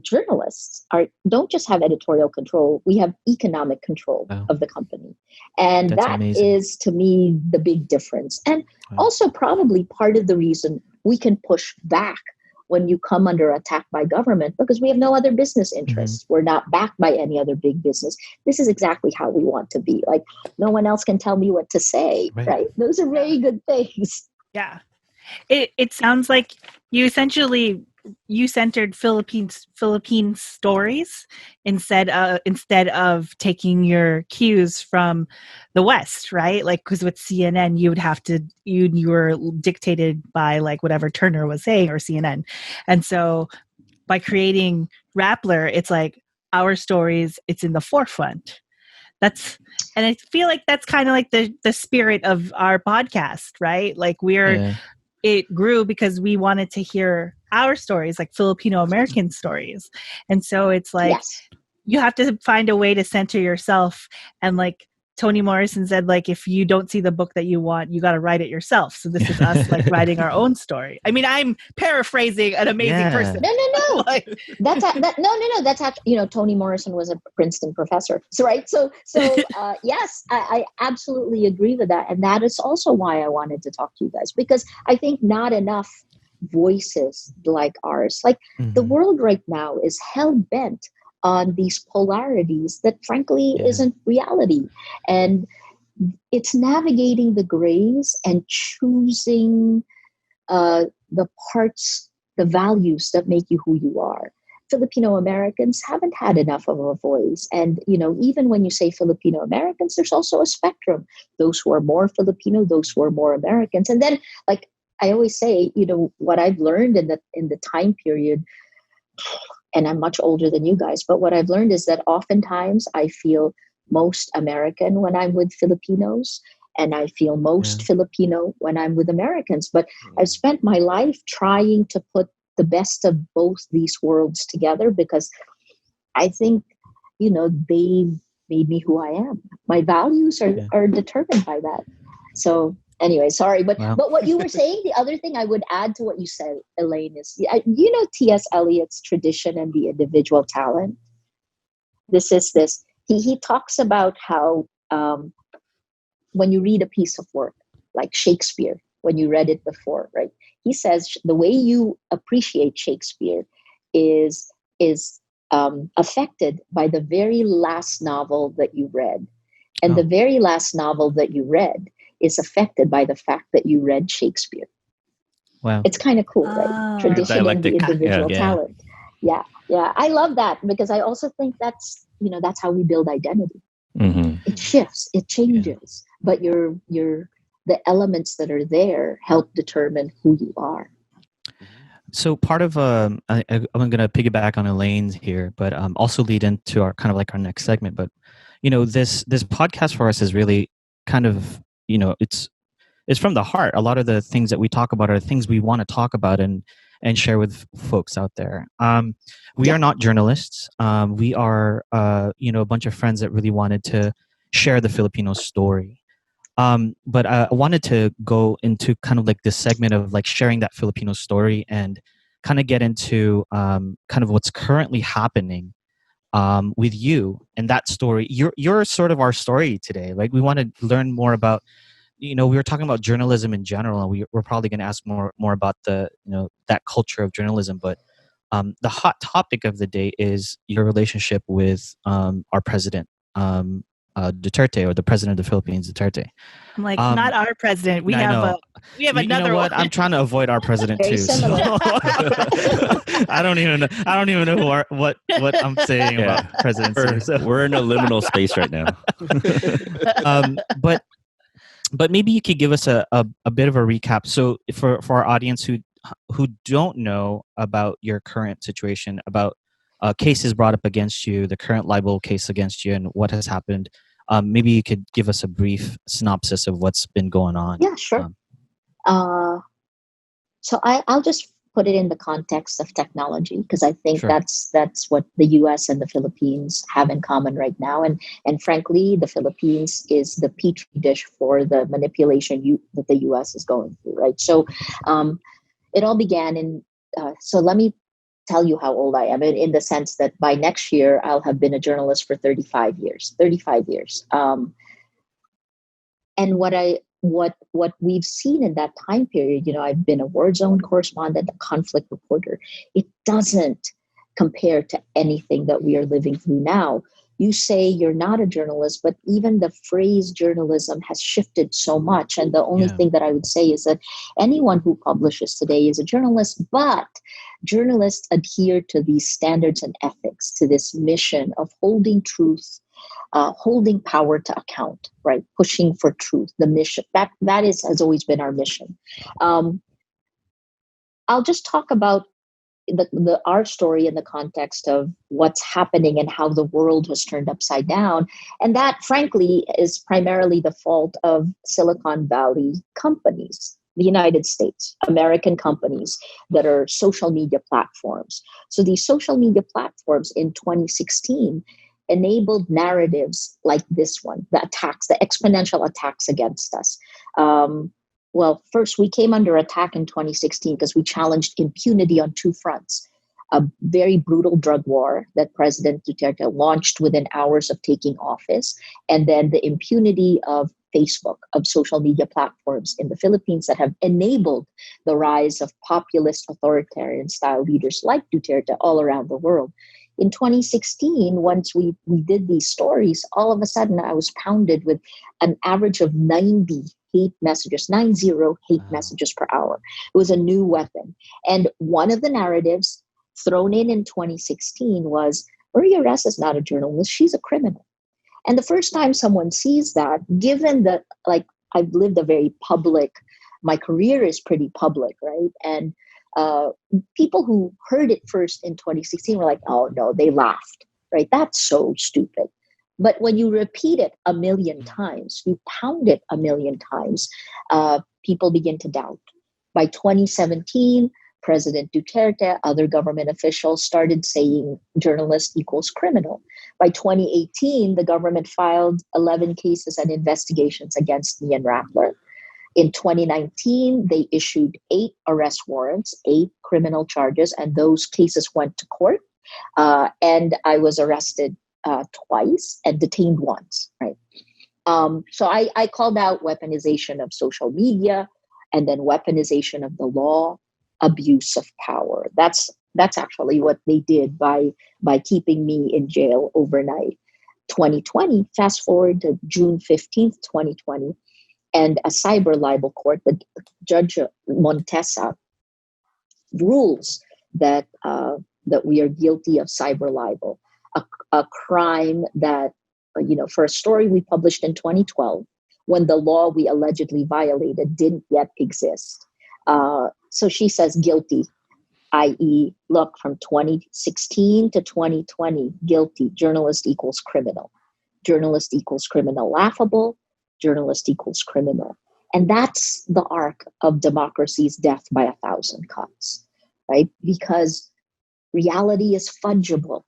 journalists don't just have editorial control, we have economic control of the company. And that's that amazing. is, to me, the big difference. And also probably part of the reason we can push back when you come under attack by government, because we have no other business interests. We're not backed by any other big business. This is exactly how we want to be. Like, no one else can tell me what to say, right? Those are very good things. Yeah. It sounds like you centered Philippine stories instead of taking your cues from the West, right? Like, because with CNN, you were dictated by like whatever Turner was saying or CNN, and so by creating Rappler, it's like our stories. It's in the forefront. And I feel like that's kind of like the spirit of our podcast, right? Like it grew because we wanted to hear our stories, like Filipino American stories. And so it's like, you have to find a way to center yourself. And like Toni Morrison said, like, if you don't see the book that you want, you got to write it yourself. So this is us like writing our own story. I mean, I'm paraphrasing an amazing person. No. That's actually, Toni Morrison was a Princeton professor. So, right. So yes, I absolutely agree with that. And that is also why I wanted to talk to you guys, because I think not enough voices like ours, like the world right now is hell bent on these polarities that frankly isn't reality. And it's navigating the grays and choosing the parts, the values that make you who you are. Filipino Americans haven't had enough of a voice. And, even when you say Filipino Americans, there's also a spectrum. Those who are more Filipino, those who are more Americans. And then, like I always say, what I've learned in the time period, and I'm much older than you guys, but what I've learned is that oftentimes I feel most American when I'm with Filipinos, and I feel most Filipino when I'm with Americans. But I've spent my life trying to put the best of both these worlds together, because I think, they've made me who I am. My values are determined by that. So anyway, sorry, but what you were saying, the other thing I would add to what you said, Elaine, is T.S. Eliot's Tradition and the Individual Talent. He talks about how when you read a piece of work like Shakespeare, when you read it before, right? He says the way you appreciate Shakespeare is affected by the very last novel that you read, and the very last novel that you read is affected by the fact that you read Shakespeare. Wow. It's kind of cool, right? Tradition and the individual talent. Yeah. I love that, because I also think that's how we build identity. It shifts, it changes, but the elements that are there help determine who you are. So part of I'm going to piggyback on Elaine's here, but also lead into our kind of like our next segment. But this podcast for us is really kind of it's from the heart. A lot of the things that we talk about are things we want to talk about and share with folks out there. We are not journalists. We are a bunch of friends that really wanted to share the Filipino story. But I wanted to go into kind of like this segment of like sharing that Filipino story and kind of get into kind of what's currently happening with you and that story. You're sort of our story today. Like, we want to learn more about, we were talking about journalism in general, and we're probably going to ask more about the, that culture of journalism. But the hot topic of the day is your relationship with our president, Duterte, or the president of the Philippines, Duterte. I'm like, not our president. We have another you know what? one. I'm trying to avoid our president Very too. So similar. I don't even know what I'm saying about presidency. So. We're in a liminal space right now. But maybe you could give us a bit of a recap. So for our audience who don't know about your current situation, about cases brought up against you, the current libel case against you, and what has happened, maybe you could give us a brief synopsis of what's been going on. Yeah, sure. So I'll just put it in the context of technology, because I think that's what the U.S. and the Philippines have in common right now, and frankly, the Philippines is the petri dish for the manipulation that the U.S. is going through. Right. So it all began in. So let me tell you how old I am, in the sense that by next year I'll have been a journalist for 35 years. 35 years. And what we've seen in that time period, I've been a war zone correspondent, a conflict reporter. It doesn't compare to anything that we are living through now. You say you're not a journalist, but even the phrase journalism has shifted so much. And the only thing that I would say is that anyone who publishes today is a journalist, but journalists adhere to these standards and ethics, to this mission of holding truth, holding power to account, right? Pushing for truth, the mission. That has always been our mission. I'll just talk about our story in the context of what's happening and how the world was turned upside down. And that, frankly, is primarily the fault of Silicon Valley companies, the United States, American companies that are social media platforms. So these social media platforms in 2016 enabled narratives like this one, the exponential attacks against us. Well, first, we came under attack in 2016 because we challenged impunity on two fronts. A very brutal drug war that President Duterte launched within hours of taking office, and then the impunity of Facebook, of social media platforms in the Philippines that have enabled the rise of populist authoritarian style leaders like Duterte all around the world. In 2016, once we did these stories, all of a sudden I was pounded with an average of 90 hate messages, 90 hate messages per hour. It was a new weapon. And one of the narratives thrown in 2016 was, Maria Ressa is not a journalist, she's a criminal. And the first time someone sees that, given that, I've lived a very public, my career is pretty public, right? And people who heard it first in 2016 were like, oh no, they laughed, right? That's so stupid. But when you repeat it a million times, you pound it a million times, people begin to doubt. By 2017, President Duterte, other government officials started saying journalist equals criminal. By 2018, the government filed 11 cases and investigations against me and Rappler. In 2019, they issued 8 arrest warrants, 8 criminal charges, and those cases went to court. And I was arrested twice and detained once, right? So I called out weaponization of social media, and then weaponization of the law, abuse of power. That's actually what they did by keeping me in jail overnight. 2020, fast forward to June 15th, 2020, and a cyber libel court, the Judge Montesa, rules that we are guilty of cyber libel, a crime that, for a story we published in 2012, when the law we allegedly violated didn't yet exist. So she says guilty, i.e., look, from 2016 to 2020, guilty, journalist equals criminal. Journalist equals criminal, laughable, journalist equals criminal. And that's the arc of democracy's death by 1,000 cuts, right? Because reality is fungible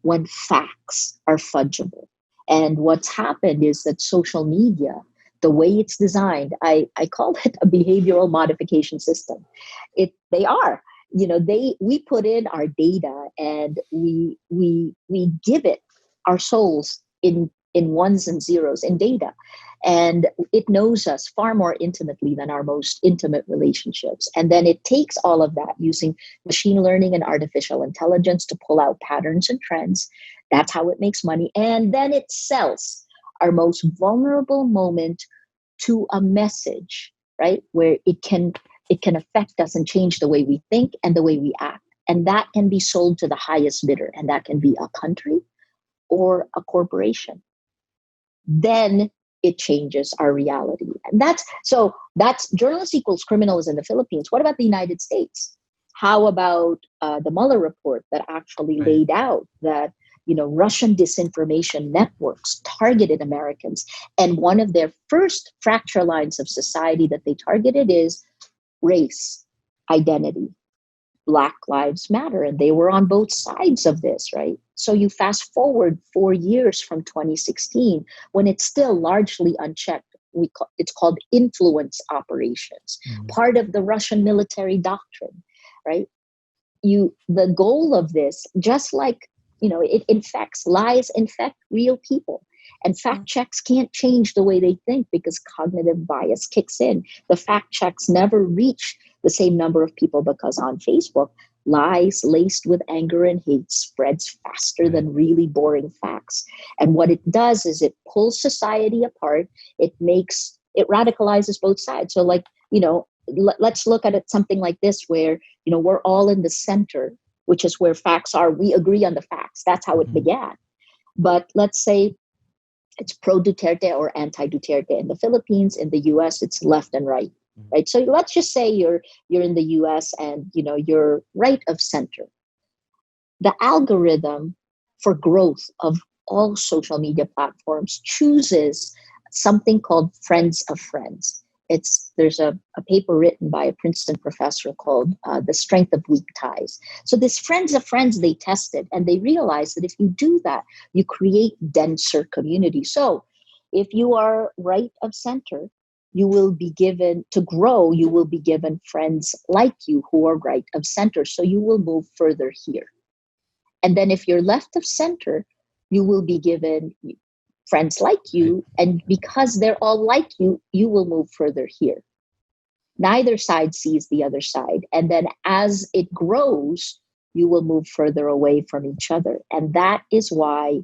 when facts are fungible. And what's happened is that social media, the way it's designed, I call it a behavioral modification system. They are, we put in our data and we give it our souls in in ones and zeros in data. And it knows us far more intimately than our most intimate relationships. And then it takes all of that using machine learning and artificial intelligence to pull out patterns and trends. That's how it makes money. And then it sells our most vulnerable moment to a message, right? Where it can affect us and change the way we think and the way we act. And that can be sold to the highest bidder. And that can be a country or a corporation. Then it changes our reality. And that's journalist equals criminals in the Philippines. What about the United States? How about the Mueller report that actually laid out that, Russian disinformation networks targeted Americans. And one of their first fracture lines of society that they targeted is race, identity, Black Lives Matter. And they were on both sides of this, right? So you fast forward 4 years from 2016, when it's still largely unchecked. It's called influence operations, part of the Russian military doctrine, right? The goal of this, just like, it lies infect real people. And fact checks can't change the way they think because cognitive bias kicks in. The fact checks never reach the same number of people because on Facebook, lies laced with anger and hate spreads faster than really boring facts. And what it does is it pulls society apart. It radicalizes both sides. So let's look at it something like this where, we're all in the center, which is where facts are. We agree on the facts. That's how it began. But let's say it's pro-Duterte or anti-Duterte in the Philippines. In the US, it's left and right. Right. So let's just say you're in the US and you're right of center. The algorithm for growth of all social media platforms chooses something called friends of friends. There's a paper written by a Princeton professor called The Strength of Weak Ties. So this friends of friends, they tested and they realized that if you do that, you create denser community. So if you are right of center, you will be given friends like you who are right of center. So you will move further here. And then if you're left of center, you will be given friends like you. And because they're all like you, you will move further here. Neither side sees the other side. And then as it grows, you will move further away from each other. And that is why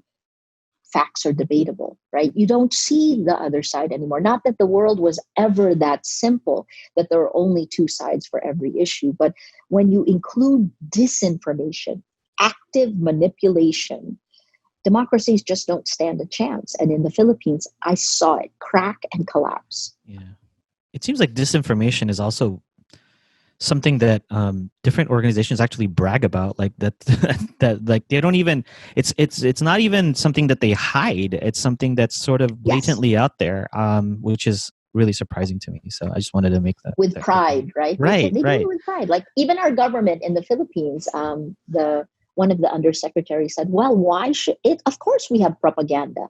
facts are debatable, right? You don't see the other side anymore. Not that the world was ever that simple, that there are only two sides for every issue. But when you include disinformation, active manipulation, democracies just don't stand a chance. And in the Philippines, I saw it crack and collapse. Yeah. It seems like disinformation is also something that different organizations actually brag about, like that like they don't even, it's not even something that they hide. It's something that's sort of blatantly out there, which is really surprising to me. So I just wanted to make that with pride, right? Right, they right. do it with pride. Like even our government in the Philippines, one of the undersecretaries said, well, why should it? Of course we have propaganda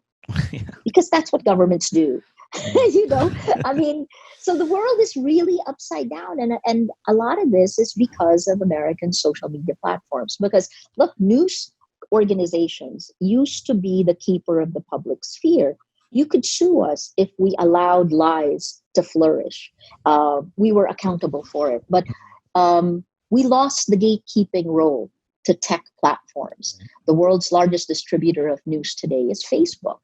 because that's what governments do. I mean, so the world is really upside down. And a lot of this is because of American social media platforms. Because look, news organizations used to be the keeper of the public sphere. You could sue us if we allowed lies to flourish. We were accountable for it. But we lost the gatekeeping role to tech platforms. The world's largest distributor of news today is Facebook.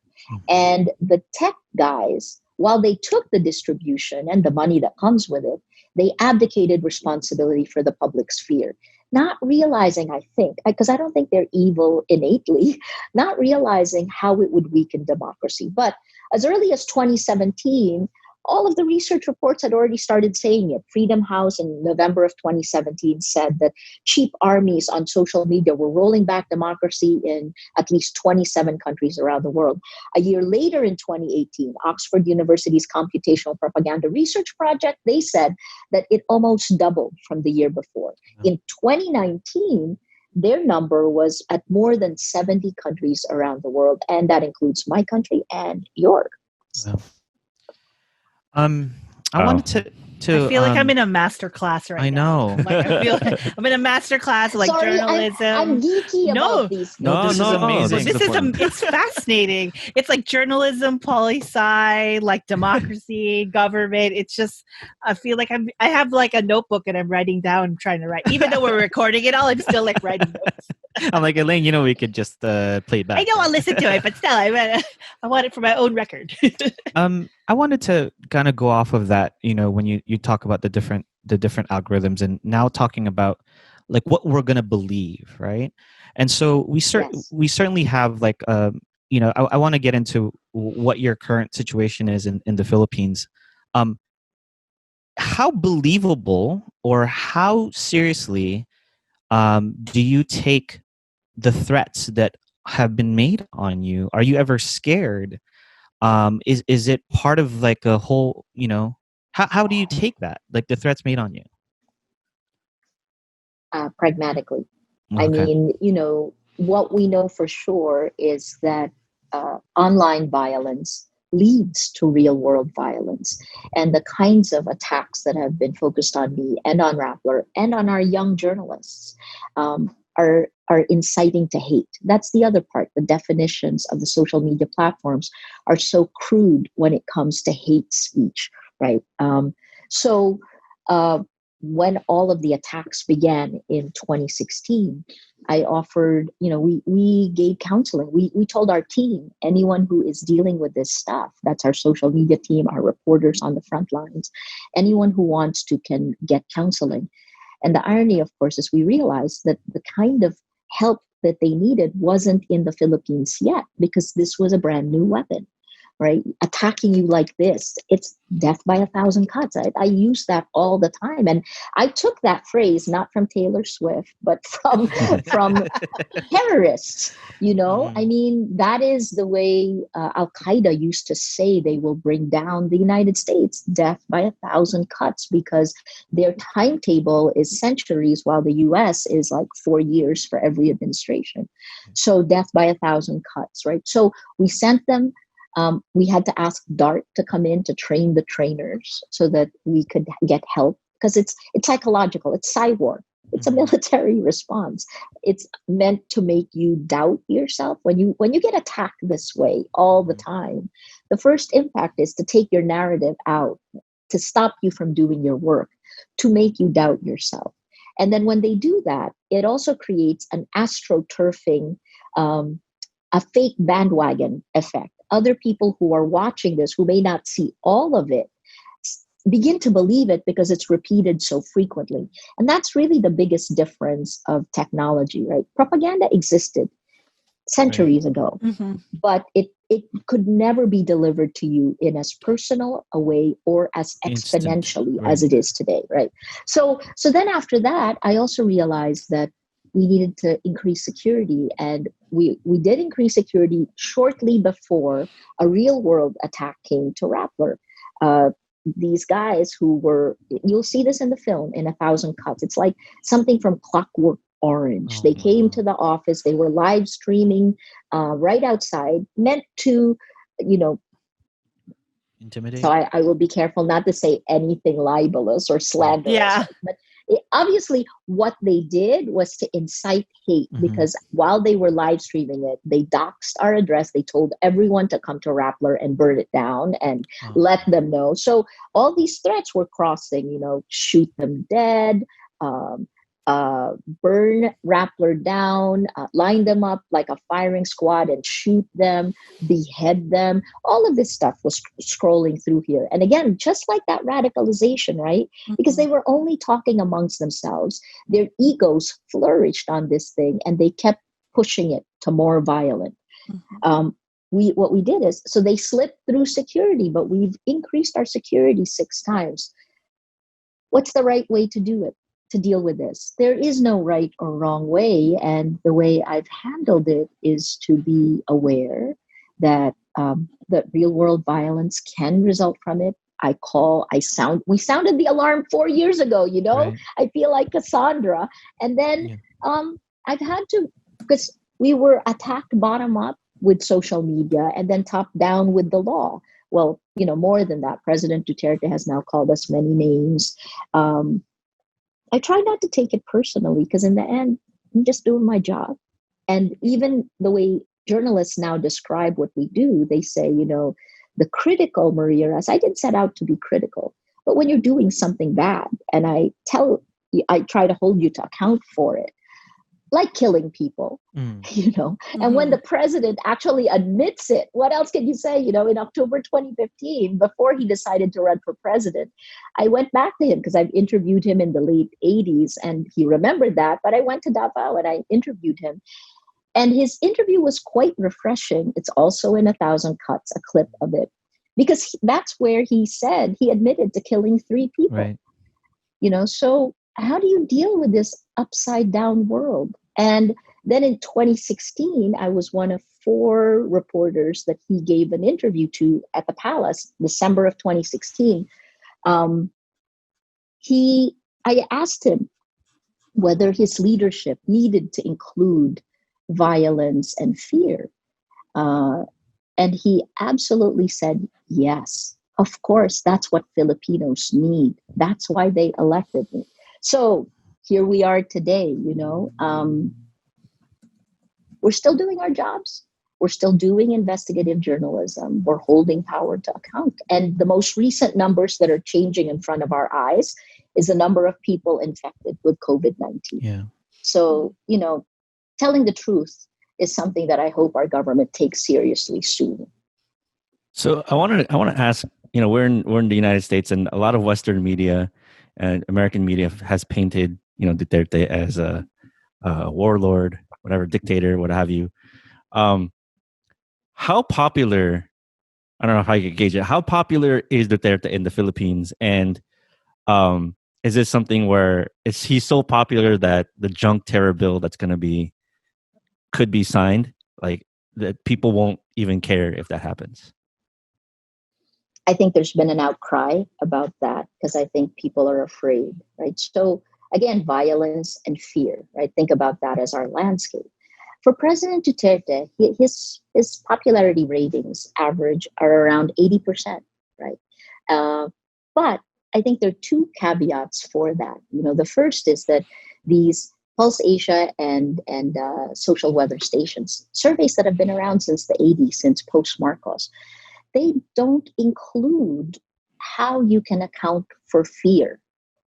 And the tech guys, while they took the distribution and the money that comes with it, they abdicated responsibility for the public sphere. Not realizing, I think, because I don't think they're evil innately, not realizing how it would weaken democracy. But as early as 2017, all of the research reports had already started saying it. Freedom House in November of 2017 said that cheap armies on social media were rolling back democracy in at least 27 countries around the world. A year later in 2018, Oxford University's Computational Propaganda Research Project, they said that it almost doubled from the year before. In 2019, their number was at more than 70 countries around the world. And that includes my country and yours. I wanted to to. I feel like I'm in a master class right now. I know. Like I feel like I'm in a master class of like Sorry, journalism. I'm geeky about these things. No, this is amazing. This is it's fascinating. It's like journalism, poli-sci, like democracy, government. It's just I feel like I have like a notebook and I'm writing down, trying to write. Even though we're recording it all, I'm still like writing notes. I'm like, Elaine, we could just play it back. I know I'll listen to it, but still, I want it for my own record. I wanted to kind of go off of that, when you talk about the different algorithms, and now talking about like what we're gonna believe, right? And so we certainly have like I want to get into what your current situation is in the Philippines. How believable or how seriously do you take the threats that have been made on you? Are you ever scared? Is it part of like a whole, how do you take that, like the threats made on you? Pragmatically. Okay. I mean, what we know for sure is that online violence leads to real world violence. And the kinds of attacks that have been focused on me and on Rappler and on our young journalists are inciting to hate. That's the other part. The definitions of the social media platforms are so crude when it comes to hate speech, right? So when all of the attacks began in 2016, I offered, we gave counseling. We told our team, anyone who is dealing with this stuff, that's our social media team, our reporters on the front lines, anyone who wants to can get counseling. And the irony, of course, is we realized that the kind of help that they needed wasn't in the Philippines yet, because this was a brand new weapon, right? Attacking you like this, it's death by 1,000 cuts. I use that all the time. And I took that phrase, not from Taylor Swift, but from terrorists, I mean, that is the way Al-Qaeda used to say they will bring down the United States, death by 1,000 cuts, because their timetable is centuries, while the US is like 4 years for every administration. So death by 1,000 cuts, right? So we sent them. We had to ask DART to come in to train the trainers so that we could get help, because it's psychological. It's cyber. It's a military response. It's meant to make you doubt yourself. When you get attacked this way all the time, the first impact is to take your narrative out, to stop you from doing your work, to make you doubt yourself. And then when they do that, it also creates an astroturfing, a fake bandwagon effect. Other people who are watching this, who may not see all of it, begin to believe it because it's repeated so frequently. And that's really the biggest difference of technology, right? Propaganda existed centuries ago, but it could never be delivered to you in as personal a way or as exponentially as it is today, right? So then after that, I also realized that we needed to increase security, and we did increase security shortly before a real world attack came to Rappler. These guys who were, you'll see this in the film, in 1,000 Cuts. It's like something from Clockwork Orange. They came to the office. They were live streaming right outside, meant to, intimidate. So I will be careful not to say anything libelous or slanderous. Yeah. But obviously, what they did was to incite hate, because while they were live streaming it, they doxed our address. They told everyone to come to Rappler and burn it down and let them know. So all these threats were crossing, shoot them dead, burn Rappler down, line them up like a firing squad and shoot them, behead them. All of this stuff was scrolling through here. And again, just like that radicalization, right? Because they were only talking amongst themselves. Their egos flourished on this thing, and they kept pushing it to more violent. What we did is, so they slipped through security, but we've increased our security 6 times. What's the right way to do it? To deal with this? There is no right or wrong way, and the way I've handled it is to be aware that that real world violence can result from it. We sounded the alarm 4 years ago, Right. I feel like Cassandra. And then I've had to, because we were attacked bottom up with social media and then top down with the law. Well, more than that. President Duterte has now called us many names. I try not to take it personally because in the end, I'm just doing my job. And even the way journalists now describe what we do, they say, the critical Maria Ressa, I didn't set out to be critical. But when you're doing something bad and I try to hold you to account for it, like killing people, and when the president actually admits it, what else can you say? In October 2015, before he decided to run for president, I went back to him because I've interviewed him in the late 80s and he remembered that, but I went to TFAL and I interviewed him. And his interview was quite refreshing. It's also in 1,000 Cuts, a clip of it, because that's where he said he admitted to killing 3 people. Right. So how do you deal with this upside down world? And then in 2016, I was one of 4 reporters that he gave an interview to at the Palace, December of 2016. I asked him whether his leadership needed to include violence and fear. And he absolutely said, yes, of course, that's what Filipinos need. That's why they elected me. So here we are today, we're still doing our jobs. We're still doing investigative journalism. We're holding power to account. And the most recent numbers that are changing in front of our eyes is the number of people infected with COVID-19. Yeah. So, telling the truth is something that I hope our government takes seriously soon. So I want to ask, we're in the United States, and a lot of Western media and American media has painted, Duterte as a warlord, whatever, dictator, what have you. How popular? I don't know how you can gauge it. How popular is Duterte in the Philippines? And is this something where he's so popular that the junk terror bill that's going to could be signed, like that people won't even care if that happens? I think there's been an outcry about that because I think people are afraid, right? So again, violence and fear, right? Think about that as our landscape. For President Duterte, his popularity ratings average are around 80%, right? But I think there are 2 caveats for that. The first is that these Pulse Asia and social weather stations, surveys that have been around since the 80s, since post-Marcos, they don't include how you can account for fear,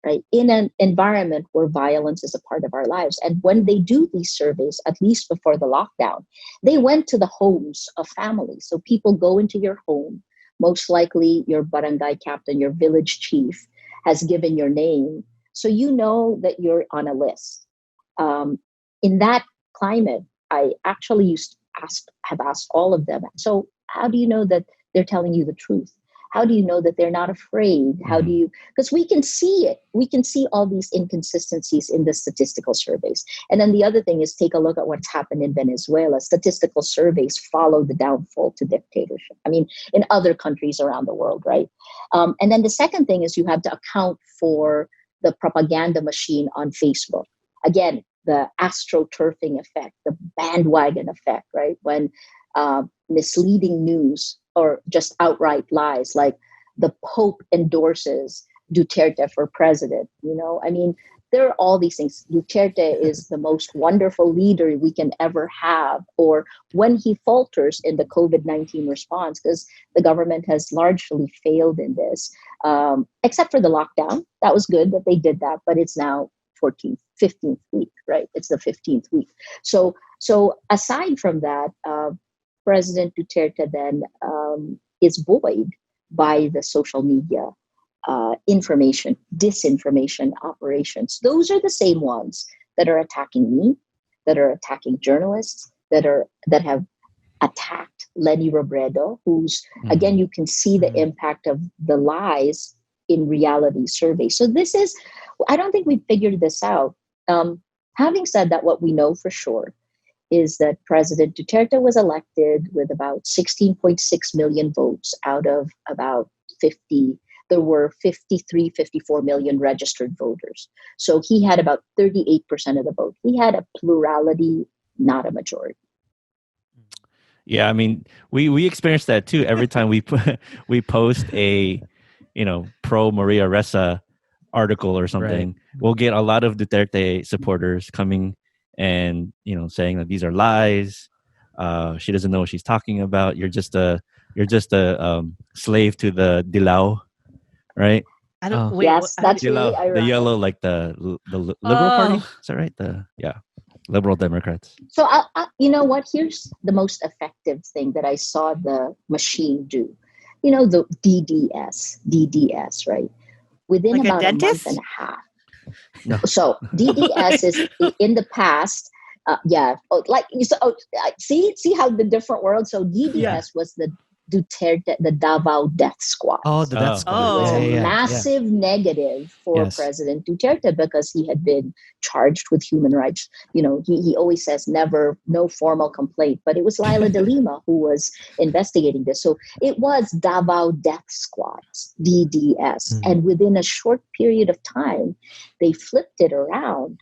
right? In an environment where violence is a part of our lives. And when they do these surveys, at least before the lockdown, they went to the homes of families. So people go into your home, most likely your barangay captain, your village chief has given your name. So you know that you're on a list. In that climate, I actually have asked all of them. So how do you know that they're telling you the truth? How do you know that they're not afraid? How do you, because we can see it. We can see all these inconsistencies in the statistical surveys. And then the other thing is take a look at what's happened in Venezuela. Statistical surveys follow the downfall to dictatorship. I mean, in other countries around the world, right? And then the second thing is you have to account for the propaganda machine on Facebook. Again, the astroturfing effect, the bandwagon effect, right? When misleading news or just outright lies, like the Pope endorses Duterte for president. I mean, there are all these things. Duterte is the most wonderful leader we can ever have. Or when he falters in the COVID-19 response, because the government has largely failed in this, except for the lockdown. That was good that they did that, but it's now 15th week, right? It's the 15th week. So aside from that, President Duterte then is buoyed by the social media disinformation operations. Those are the same ones that are attacking me, that are attacking journalists, that have attacked Lenny Robredo, who's, again, you can see the impact of the lies in reality surveys. So I don't think we've figured this out. Having said that, what we know for sure is that President Duterte was elected with about 16.6 million votes out of about 50. There were 54 million registered voters. So he had about 38% of the vote. He had a plurality, not a majority. Yeah, I mean, we experience that too. Every time we post a, pro Maria Ressa article or something, we'll get a lot of Duterte supporters coming and saying that these are lies. She doesn't know what she's talking about. You're just a slave to the Dilaw, right? I don't. Wait. Yes, that's really The ironic. yellow, like the Liberal Party. Is that right? Liberal Democrats. So, you know what? Here's the most effective thing that I saw the machine do. The DDS, right? Within Like about a a month dentist? and a half. No. So DDS is in the past. See how the different world. So DDS was the Duterte, the Davao Death Squad. Oh, the death squad. It was Oh. a massive negative for President Duterte because he had been charged with human rights. He always says no formal complaint, but it was Lila de Lima who was investigating this. So it was Davao Death Squads, DDS. And within a short period of time, they flipped it around.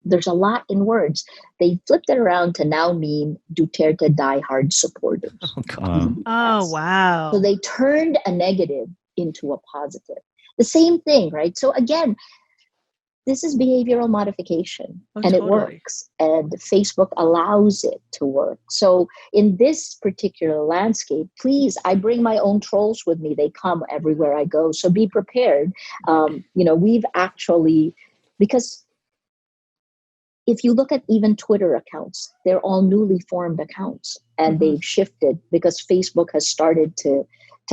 There's a lot in words. They flipped it around to now mean Duterte diehard supporters. Oh, wow. So they turned a negative into a positive. The same thing, right? So again, this is behavioral modification and it works. And Facebook allows it to work. So in this particular landscape, please, I bring my own trolls with me. They come everywhere I go. So be prepared. We've actually, because if you look at even Twitter accounts, they're all newly formed accounts and they've shifted because Facebook has started to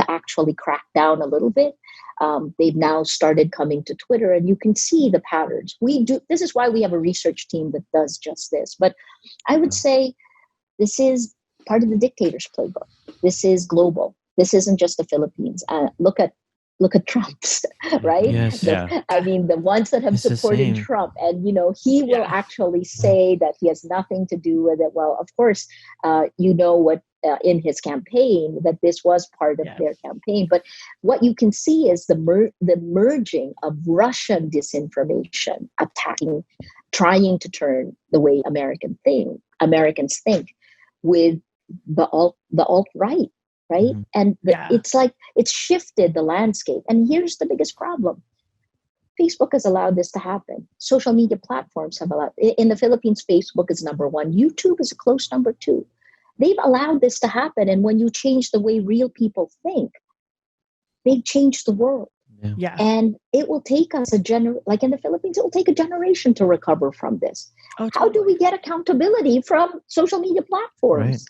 actually crack down a little bit. They've now started coming to Twitter and you can see the patterns. This is why we have a research team that does just this. But I would say this is part of the dictator's playbook. This is global. This isn't just the Philippines. Look at Trump's, right? Yes. I mean, the ones that have supported Trump, and he will actually say that he has nothing to do with it. Well, of course, what in his campaign that this was part of their campaign. But what you can see is the merging of Russian disinformation, trying to turn the way Americans think, with the alt-right. Right. And it's like it's shifted the landscape. And here's the biggest problem. Facebook has allowed this to happen. Social media platforms have allowed. In the Philippines, Facebook is number one. YouTube is a close number two. They've allowed this to happen. And when you change the way real people think, they've changed the world. Yeah. And it will take us like in the Philippines, it will take a generation to recover from this. How do we get accountability from social media platforms? Right.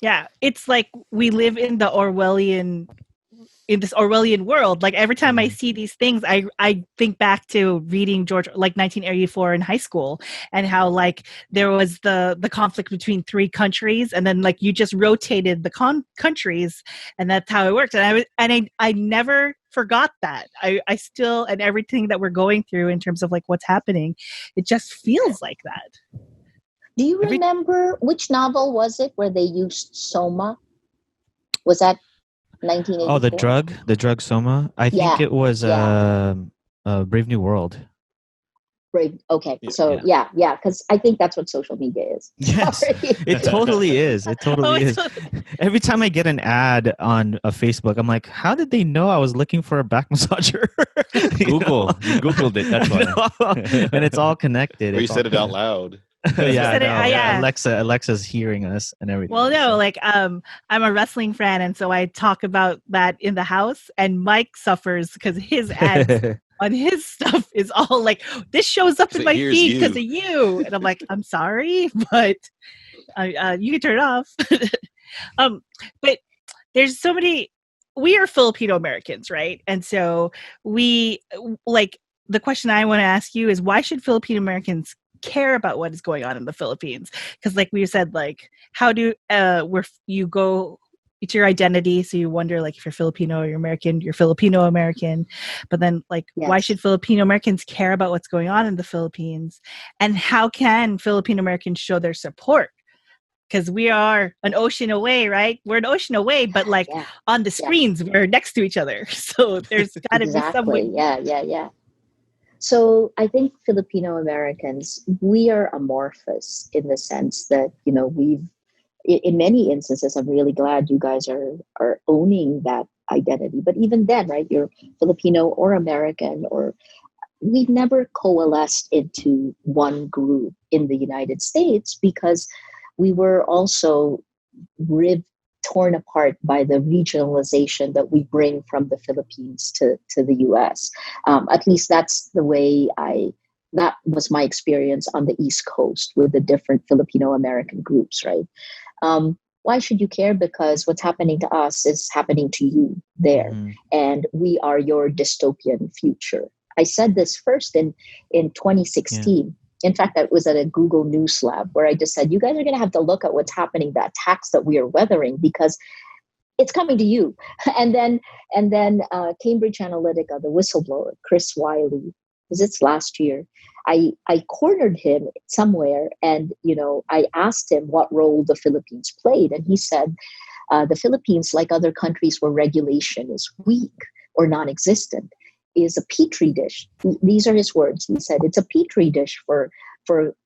Yeah, it's like we live in this Orwellian world. Like every time I see these things, I think back to reading George, like 1984 in high school, and how like there was the conflict between three countries, and then like you just rotated the countries, and that's how it worked. And I never forgot that. I still, and everything that we're going through in terms of like what's happening, it just feels like that. Do you remember which novel was it where they used Soma? Was that 1984? Oh, the drug Soma. I think it was Brave New World. Brave. Okay, so yeah, because I think that's what social media is. Yes, it totally is. It totally is. Every time I get an ad on a Facebook, I'm like, how did they know I was looking for a back massager? You Googled it. That's why. And it's all connected. Or you said it out loud. Alexa's hearing us and everything. Well, no, like I'm a wrestling fan, and so I talk about that in the house. And Mike suffers because his ads on his stuff is all like, "This shows up in my feed because of you," and I'm like, "I'm sorry, but you can turn it off." But there's so many. We are Filipino Americans, right? And so we like the question I want to ask you is, why should Filipino Americans care about what is going on in the Philippines? Because like we said, like how do where you go, it's your identity, so you wonder like if you're Filipino or you're American, you're Filipino American, but then like why should Filipino Americans care about what's going on in the Philippines, and how can Filipino Americans show their support? Because we are an ocean away, right? We're an ocean away, but like on the screens we're next to each other, so there's got to be some way. Yeah. So I think Filipino Americans, we are amorphous in the sense that, we've in many instances, I'm really glad you guys are owning that identity. But even then, right, you're Filipino or American, or we've never coalesced into one group in the United States because we were also torn apart by the regionalization that we bring from the Philippines to the US. At least that's the way that was my experience on the East Coast with the different Filipino American groups, right? Why should you care? Because what's happening to us is happening to you there. Mm-hmm. And we are your dystopian future. I said this first in 2016. Yeah. In fact, I was at a Google News Lab where I just said, you guys are going to have to look at what's happening, the attacks that we are weathering, because it's coming to you. And then Cambridge Analytica, the whistleblower, Chris Wiley, because it's last year, I cornered him somewhere, and I asked him what role the Philippines played, and he said the Philippines, like other countries where regulation is weak or non-existent, is a petri dish. These are his words. He said it's a petri dish for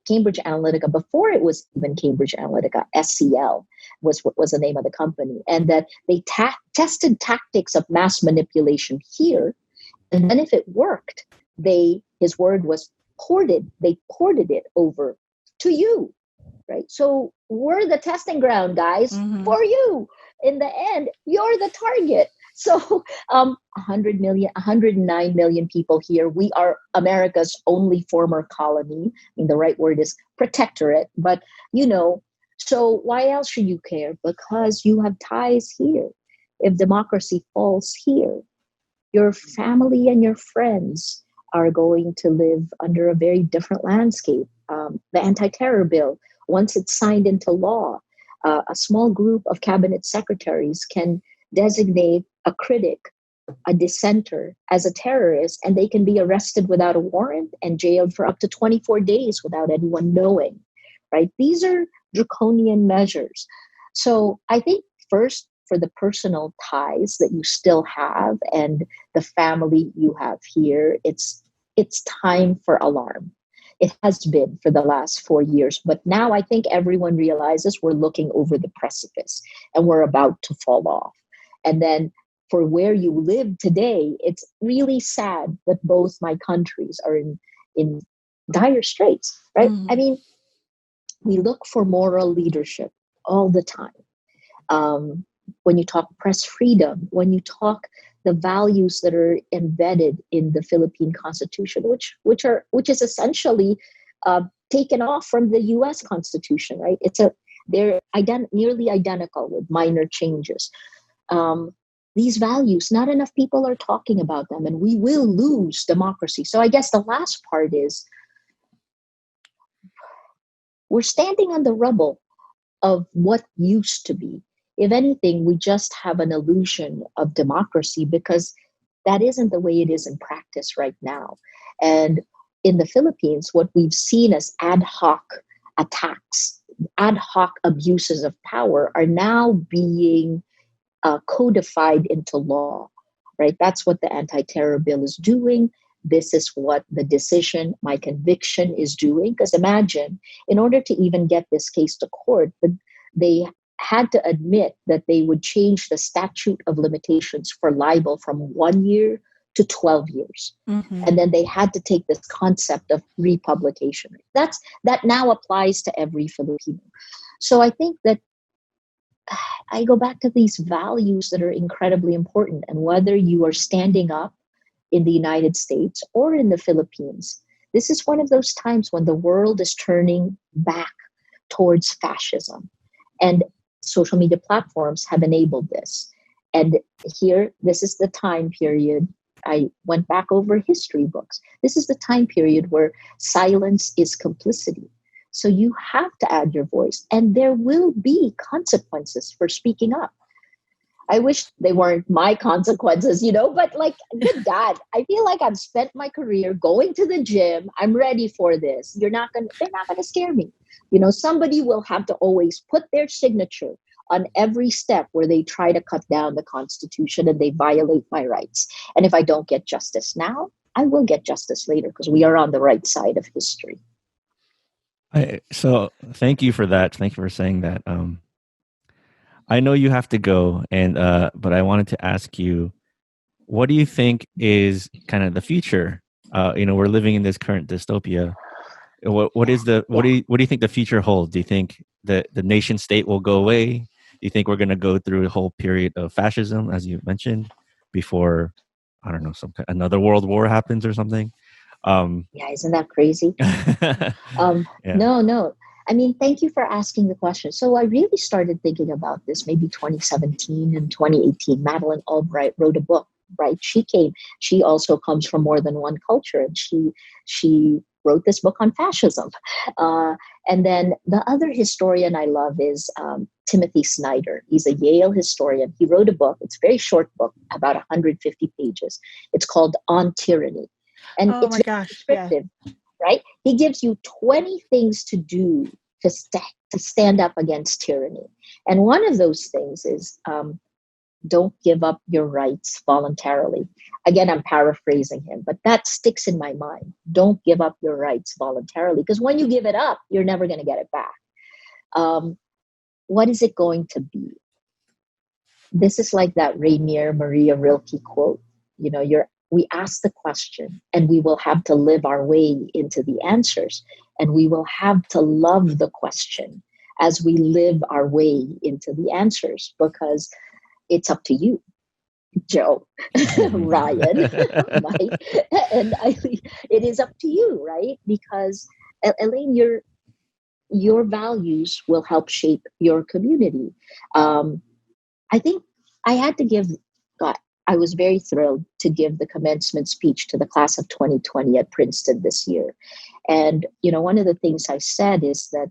Cambridge Analytica before it was even Cambridge Analytica. SCL was the name of the company, and that they tested tactics of mass manipulation here, and then if it worked, his word was they ported it over to you, right? So we're the testing ground, guys, for you. In the end, you're the target. So 109 million people here. We are America's only former colony. I mean, the right word is protectorate. But, so why else should you care? Because you have ties here. If democracy falls here, your family and your friends are going to live under a very different landscape. The anti-terror bill, once it's signed into law, a small group of cabinet secretaries can designate a critic, a dissenter, as a terrorist, and they can be arrested without a warrant and jailed for up to 24 days without anyone knowing, right? These are draconian measures. So I think first, for the personal ties that you still have and the family you have here, it's time for alarm. It has been for the last 4 years, but now I think everyone realizes we're looking over the precipice and we're about to fall off. And then for where you live today, it's really sad that both my countries are in dire straits, right? I mean, we look for moral leadership all the time. When you talk press freedom, when you talk the values that are embedded in the Philippine Constitution, which is essentially taken off from the U.S. Constitution, right? They're nearly identical with minor changes. These values, not enough people are talking about them, and we will lose democracy. So I guess the last part is we're standing on the rubble of what used to be. If anything, we just have an illusion of democracy because that isn't the way it is in practice right now. And in the Philippines, what we've seen as ad hoc attacks, ad hoc abuses of power are now being codified into law, right? That's what the anti-terror bill is doing. This is what the decision, my conviction, is doing. Because imagine, in order to even get this case to court, they had to admit that they would change the statute of limitations for libel from 1 year to 12 years. And then they had to take this concept of republication. That now applies to every Filipino. So I think that I go back to these values that are incredibly important. And whether you are standing up in the United States or in the Philippines, this is one of those times when the world is turning back towards fascism. And social media platforms have enabled this. And here, this is the time period. I went back over history books. This is the time period where silence is complicity. So you have to add your voice, and there will be consequences for speaking up. I wish they weren't my consequences, but good God, I feel like I've spent my career going to the gym. I'm ready for this. They're not going to scare me. Somebody will have to always put their signature on every step where they try to cut down the Constitution and they violate my rights. And if I don't get justice now, I will get justice later because we are on the right side of history. So thank you for that. Thank you for saying that. I know you have to go, and but I wanted to ask you, what do you think is kind of the future? We're living in this current dystopia. What is the what do you think the future holds? Do you think the nation state will go away? Do you think we're going to go through a whole period of fascism, as you mentioned, before, I don't know, another world war happens or something? Yeah, isn't that crazy? Yeah. No. I mean, thank you for asking the question. So I really started thinking about this maybe 2017 and 2018. Madeleine Albright wrote a book, right? She also comes from more than one culture, and she wrote this book on fascism. And then the other historian I love is Timothy Snyder. He's a Yale historian. He wrote a book. It's a very short book, about 150 pages. It's called On Tyranny. And Oh it's my very gosh. descriptive, right? He gives you 20 things to do to stand up against tyranny. And one of those things is don't give up your rights voluntarily. Again, I'm paraphrasing him, but that sticks in my mind. Don't give up your rights voluntarily, because when you give it up, you're never going to get it back. What is it going to be? This is like that Maria Rilke quote. We ask the question, and we will have to live our way into the answers, and we will have to love the question as we live our way into the answers, because it's up to you, Joe, Ryan, Mike, and Eileen. It is up to you, right? Because Elaine, your values will help shape your community. I think I had to give. I was very thrilled to give the commencement speech to the class of 2020 at Princeton this year. And, one of the things I said is that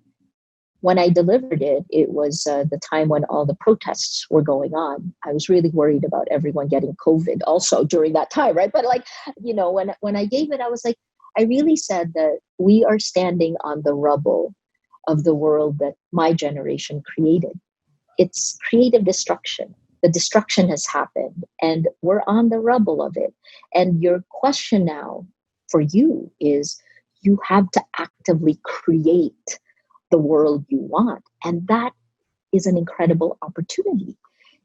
when I delivered it, it was the time when all the protests were going on. I was really worried about everyone getting COVID also during that time, right? But when I gave it, I was like, I really said that we are standing on the rubble of the world that my generation created. It's creative destruction. The destruction has happened, and we're on the rubble of it. And your question now for you is, you have to actively create the world you want. And that is an incredible opportunity.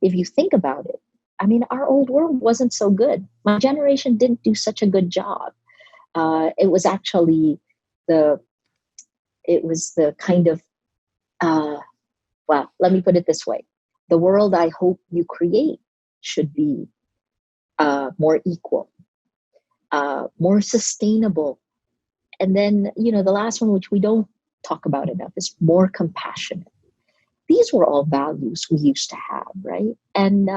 If you think about it, I mean, our old world wasn't so good. My generation didn't do such a good job. It was actually the kind of, well, let me put it this way. The world I hope you create should be more equal, more sustainable. And then, the last one, which we don't talk about enough, is more compassionate. These were all values we used to have, right? And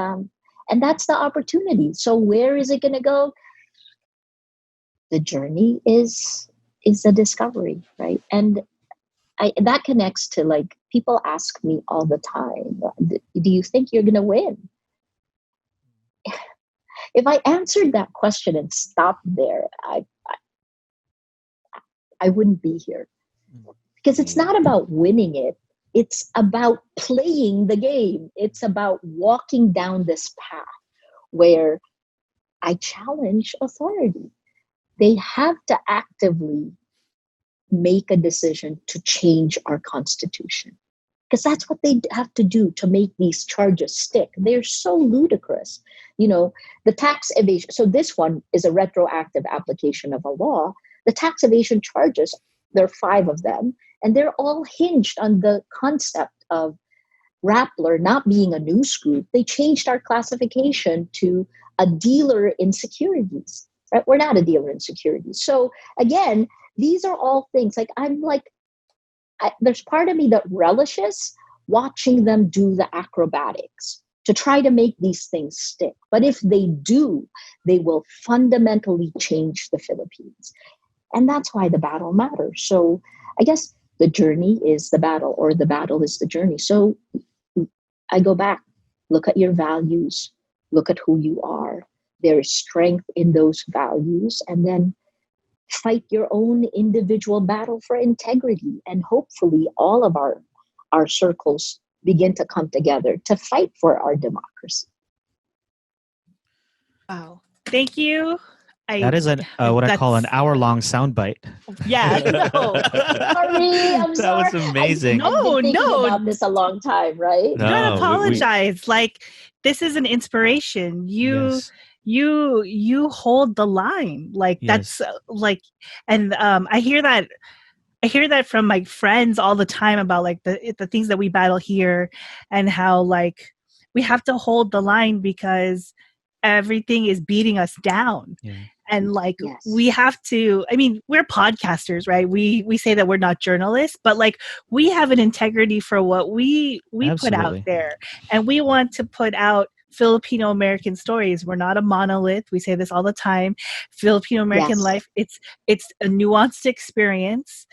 that's the opportunity. So where is it going to go? The journey is the discovery, right? And that connects to, like, people ask me all the time, do you think you're going to win? If I answered that question and stopped there, I wouldn't be here. Because it's not about winning it. It's about playing the game. It's about walking down this path where I challenge authority. They have to actively make a decision to change our Constitution. Because that's what they have to do to make these charges stick. They're so ludicrous. The tax evasion. So this one is a retroactive application of a law. The tax evasion charges, there are 5 of them, and they're all hinged on the concept of Rappler not being a news group. They changed our classification to a dealer in securities. Right? We're not a dealer in securities. So again, these are all things there's part of me that relishes watching them do the acrobatics to try to make these things stick. But if they do, they will fundamentally change the Philippines. And that's why the battle matters. So I guess the journey is the battle, or the battle is the journey. So I go back, look at your values, look at who you are. There is strength in those values, and then fight your own individual battle for integrity. And hopefully all of our circles begin to come together to fight for our democracy. Wow. Thank you. That is what I call an hour-long soundbite. Yeah, no. Sorry, I'm That sorry. was amazing. I've been thinking No. about this a long time, right? No, Don't apologize. Like, this is an inspiration. Yes. You hold the line. Like, Yes. that's like, and I hear that from my friends all the time about like the things that we battle here, and how like we have to hold the line because everything is beating us down. Yeah. And like, Yes. we have to, I mean, we're podcasters, right? We say that we're not journalists, but like, we have an integrity for what we put out Absolutely. there, and we want to put out Filipino American stories. We're not a monolith. We say this all the time. Filipino American Yes. life, it's a nuanced experience.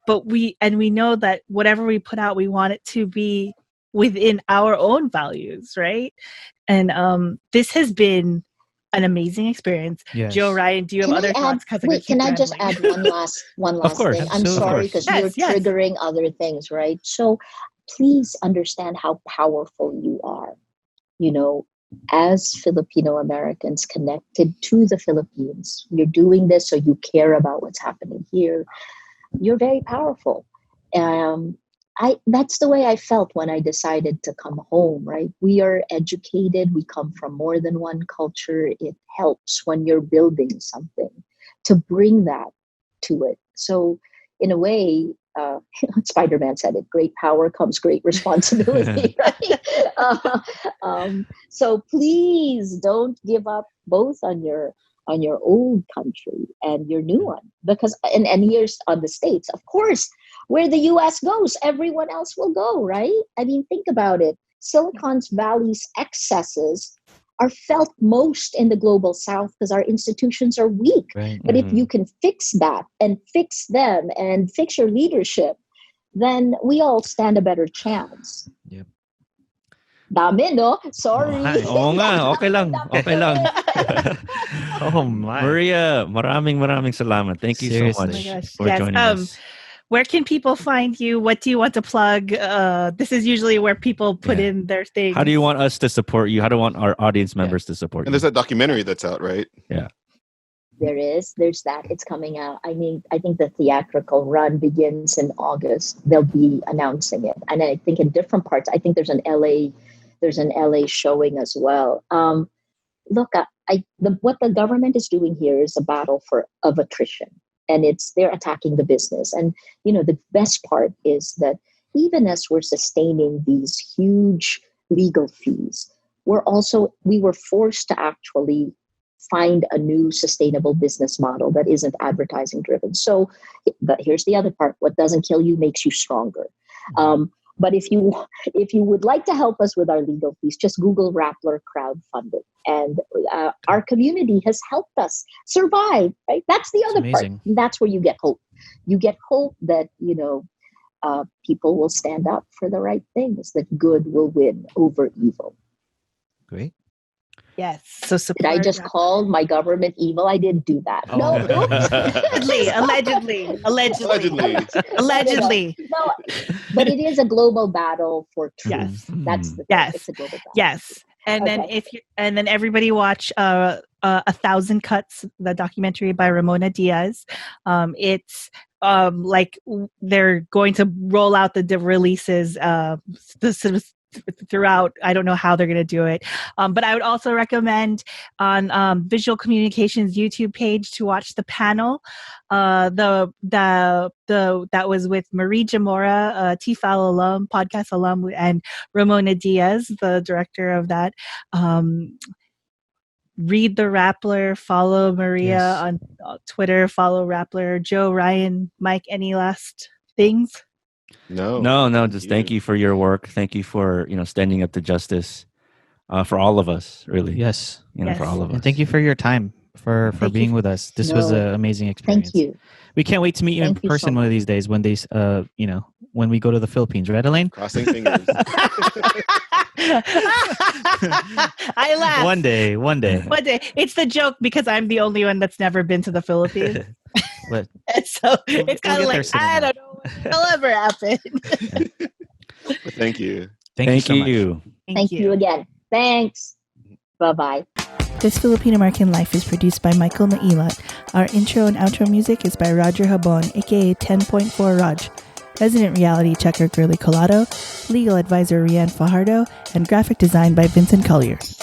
But we know that whatever we put out, we want it to be within our own values, right? And this has been an amazing experience. Yes. Joe, Ryan, do you have other thoughts? Can I just add one last Of course, thing? I'm absolutely. sorry because Yes, you're yes. triggering other things, right? So please understand how powerful you are. You know, as Filipino Americans connected to the Philippines, you're doing this so you care about what's happening here. You're very powerful. That's the way I felt when I decided to come home, right? We are educated. We come from more than one culture. It helps when you're building something to bring that to it. So in a way, Spider-Man said it, great power comes great responsibility, right? So please don't give up both on your old country and your new one, because and here's on the States, of course, where the US goes, everyone else will go, right? I mean, think about it. Silicon Valley's excesses are felt most in the global South because our institutions are weak. Right. But if you can fix that and fix them and fix your leadership, then we all stand a better chance. Yep. Dami, no? Sorry. Oo nga, okay lang. Okay lang. Oh my. Maria, maraming salamat. Thank you Seriously. so Oh much my gosh. for Yes. joining us. Where can people find you? What do you want to plug? This is usually where people put Yeah. in their things. How do you want us to support you? How do you want our audience members to support And you? there's that documentary that's out, right? Yeah. There's that. It's coming out. I mean, I think the theatrical run begins in August. They'll be announcing it. And I think in different parts, I think there's an LA showing as well. Look, what the government is doing here is a battle of attrition, and they're attacking the business. And the best part is that even as we're sustaining these huge legal fees, we were forced to actually find a new sustainable business model that isn't advertising driven. So, but here's the other part: what doesn't kill you makes you stronger. But if you would like to help us with our legal fees, just Google Rappler crowdfunding, and our community has helped us survive. Right? That's the other part. And that's where you get hope. You get hope that people will stand up for the right things, that good will win over evil. Great. Yes. So did I just call my government evil? I didn't do that. Oh. No. Allegedly. No, but it is a global battle for truth. Yes. That's the thing. Yes. It's a global battle. Yes. And then everybody watch 1,000 Cuts, the documentary by Ramona Diaz. It's like they're going to roll out the releases throughout. I don't know how they're going to do it, but I would also recommend on Visual Communications YouTube page to watch the panel. That was with Marie Jamora, TFAL alum, podcast alum, and Ramona Diaz, the director of that. Read the Rappler, follow Maria on Twitter, follow Rappler. Joe, Ryan, Mike, any last things? No. Just thank you for your work. Thank you for standing up to justice for all of us. Really, yes. For all of us. And thank you for your time for being with us. This was an amazing experience. Thank you. We can't wait to meet you in person one of these days when when we go to the Philippines, right, Elaine? Crossing fingers. I laugh. One day. It's the joke because I'm the only one that's never been to the Philippines. But so it's kind of like, I don't know what'll ever happen. Thank you. Thank you so much. Thank you again. Thanks. Bye-bye. This Filipino American Life is produced by Michael Nailat. Our intro and outro music is by Roger Habon, aka 10.4 Raj. Resident reality checker Girly Colado, legal advisor Rianne Fajardo, and graphic design by Vincent Collyer.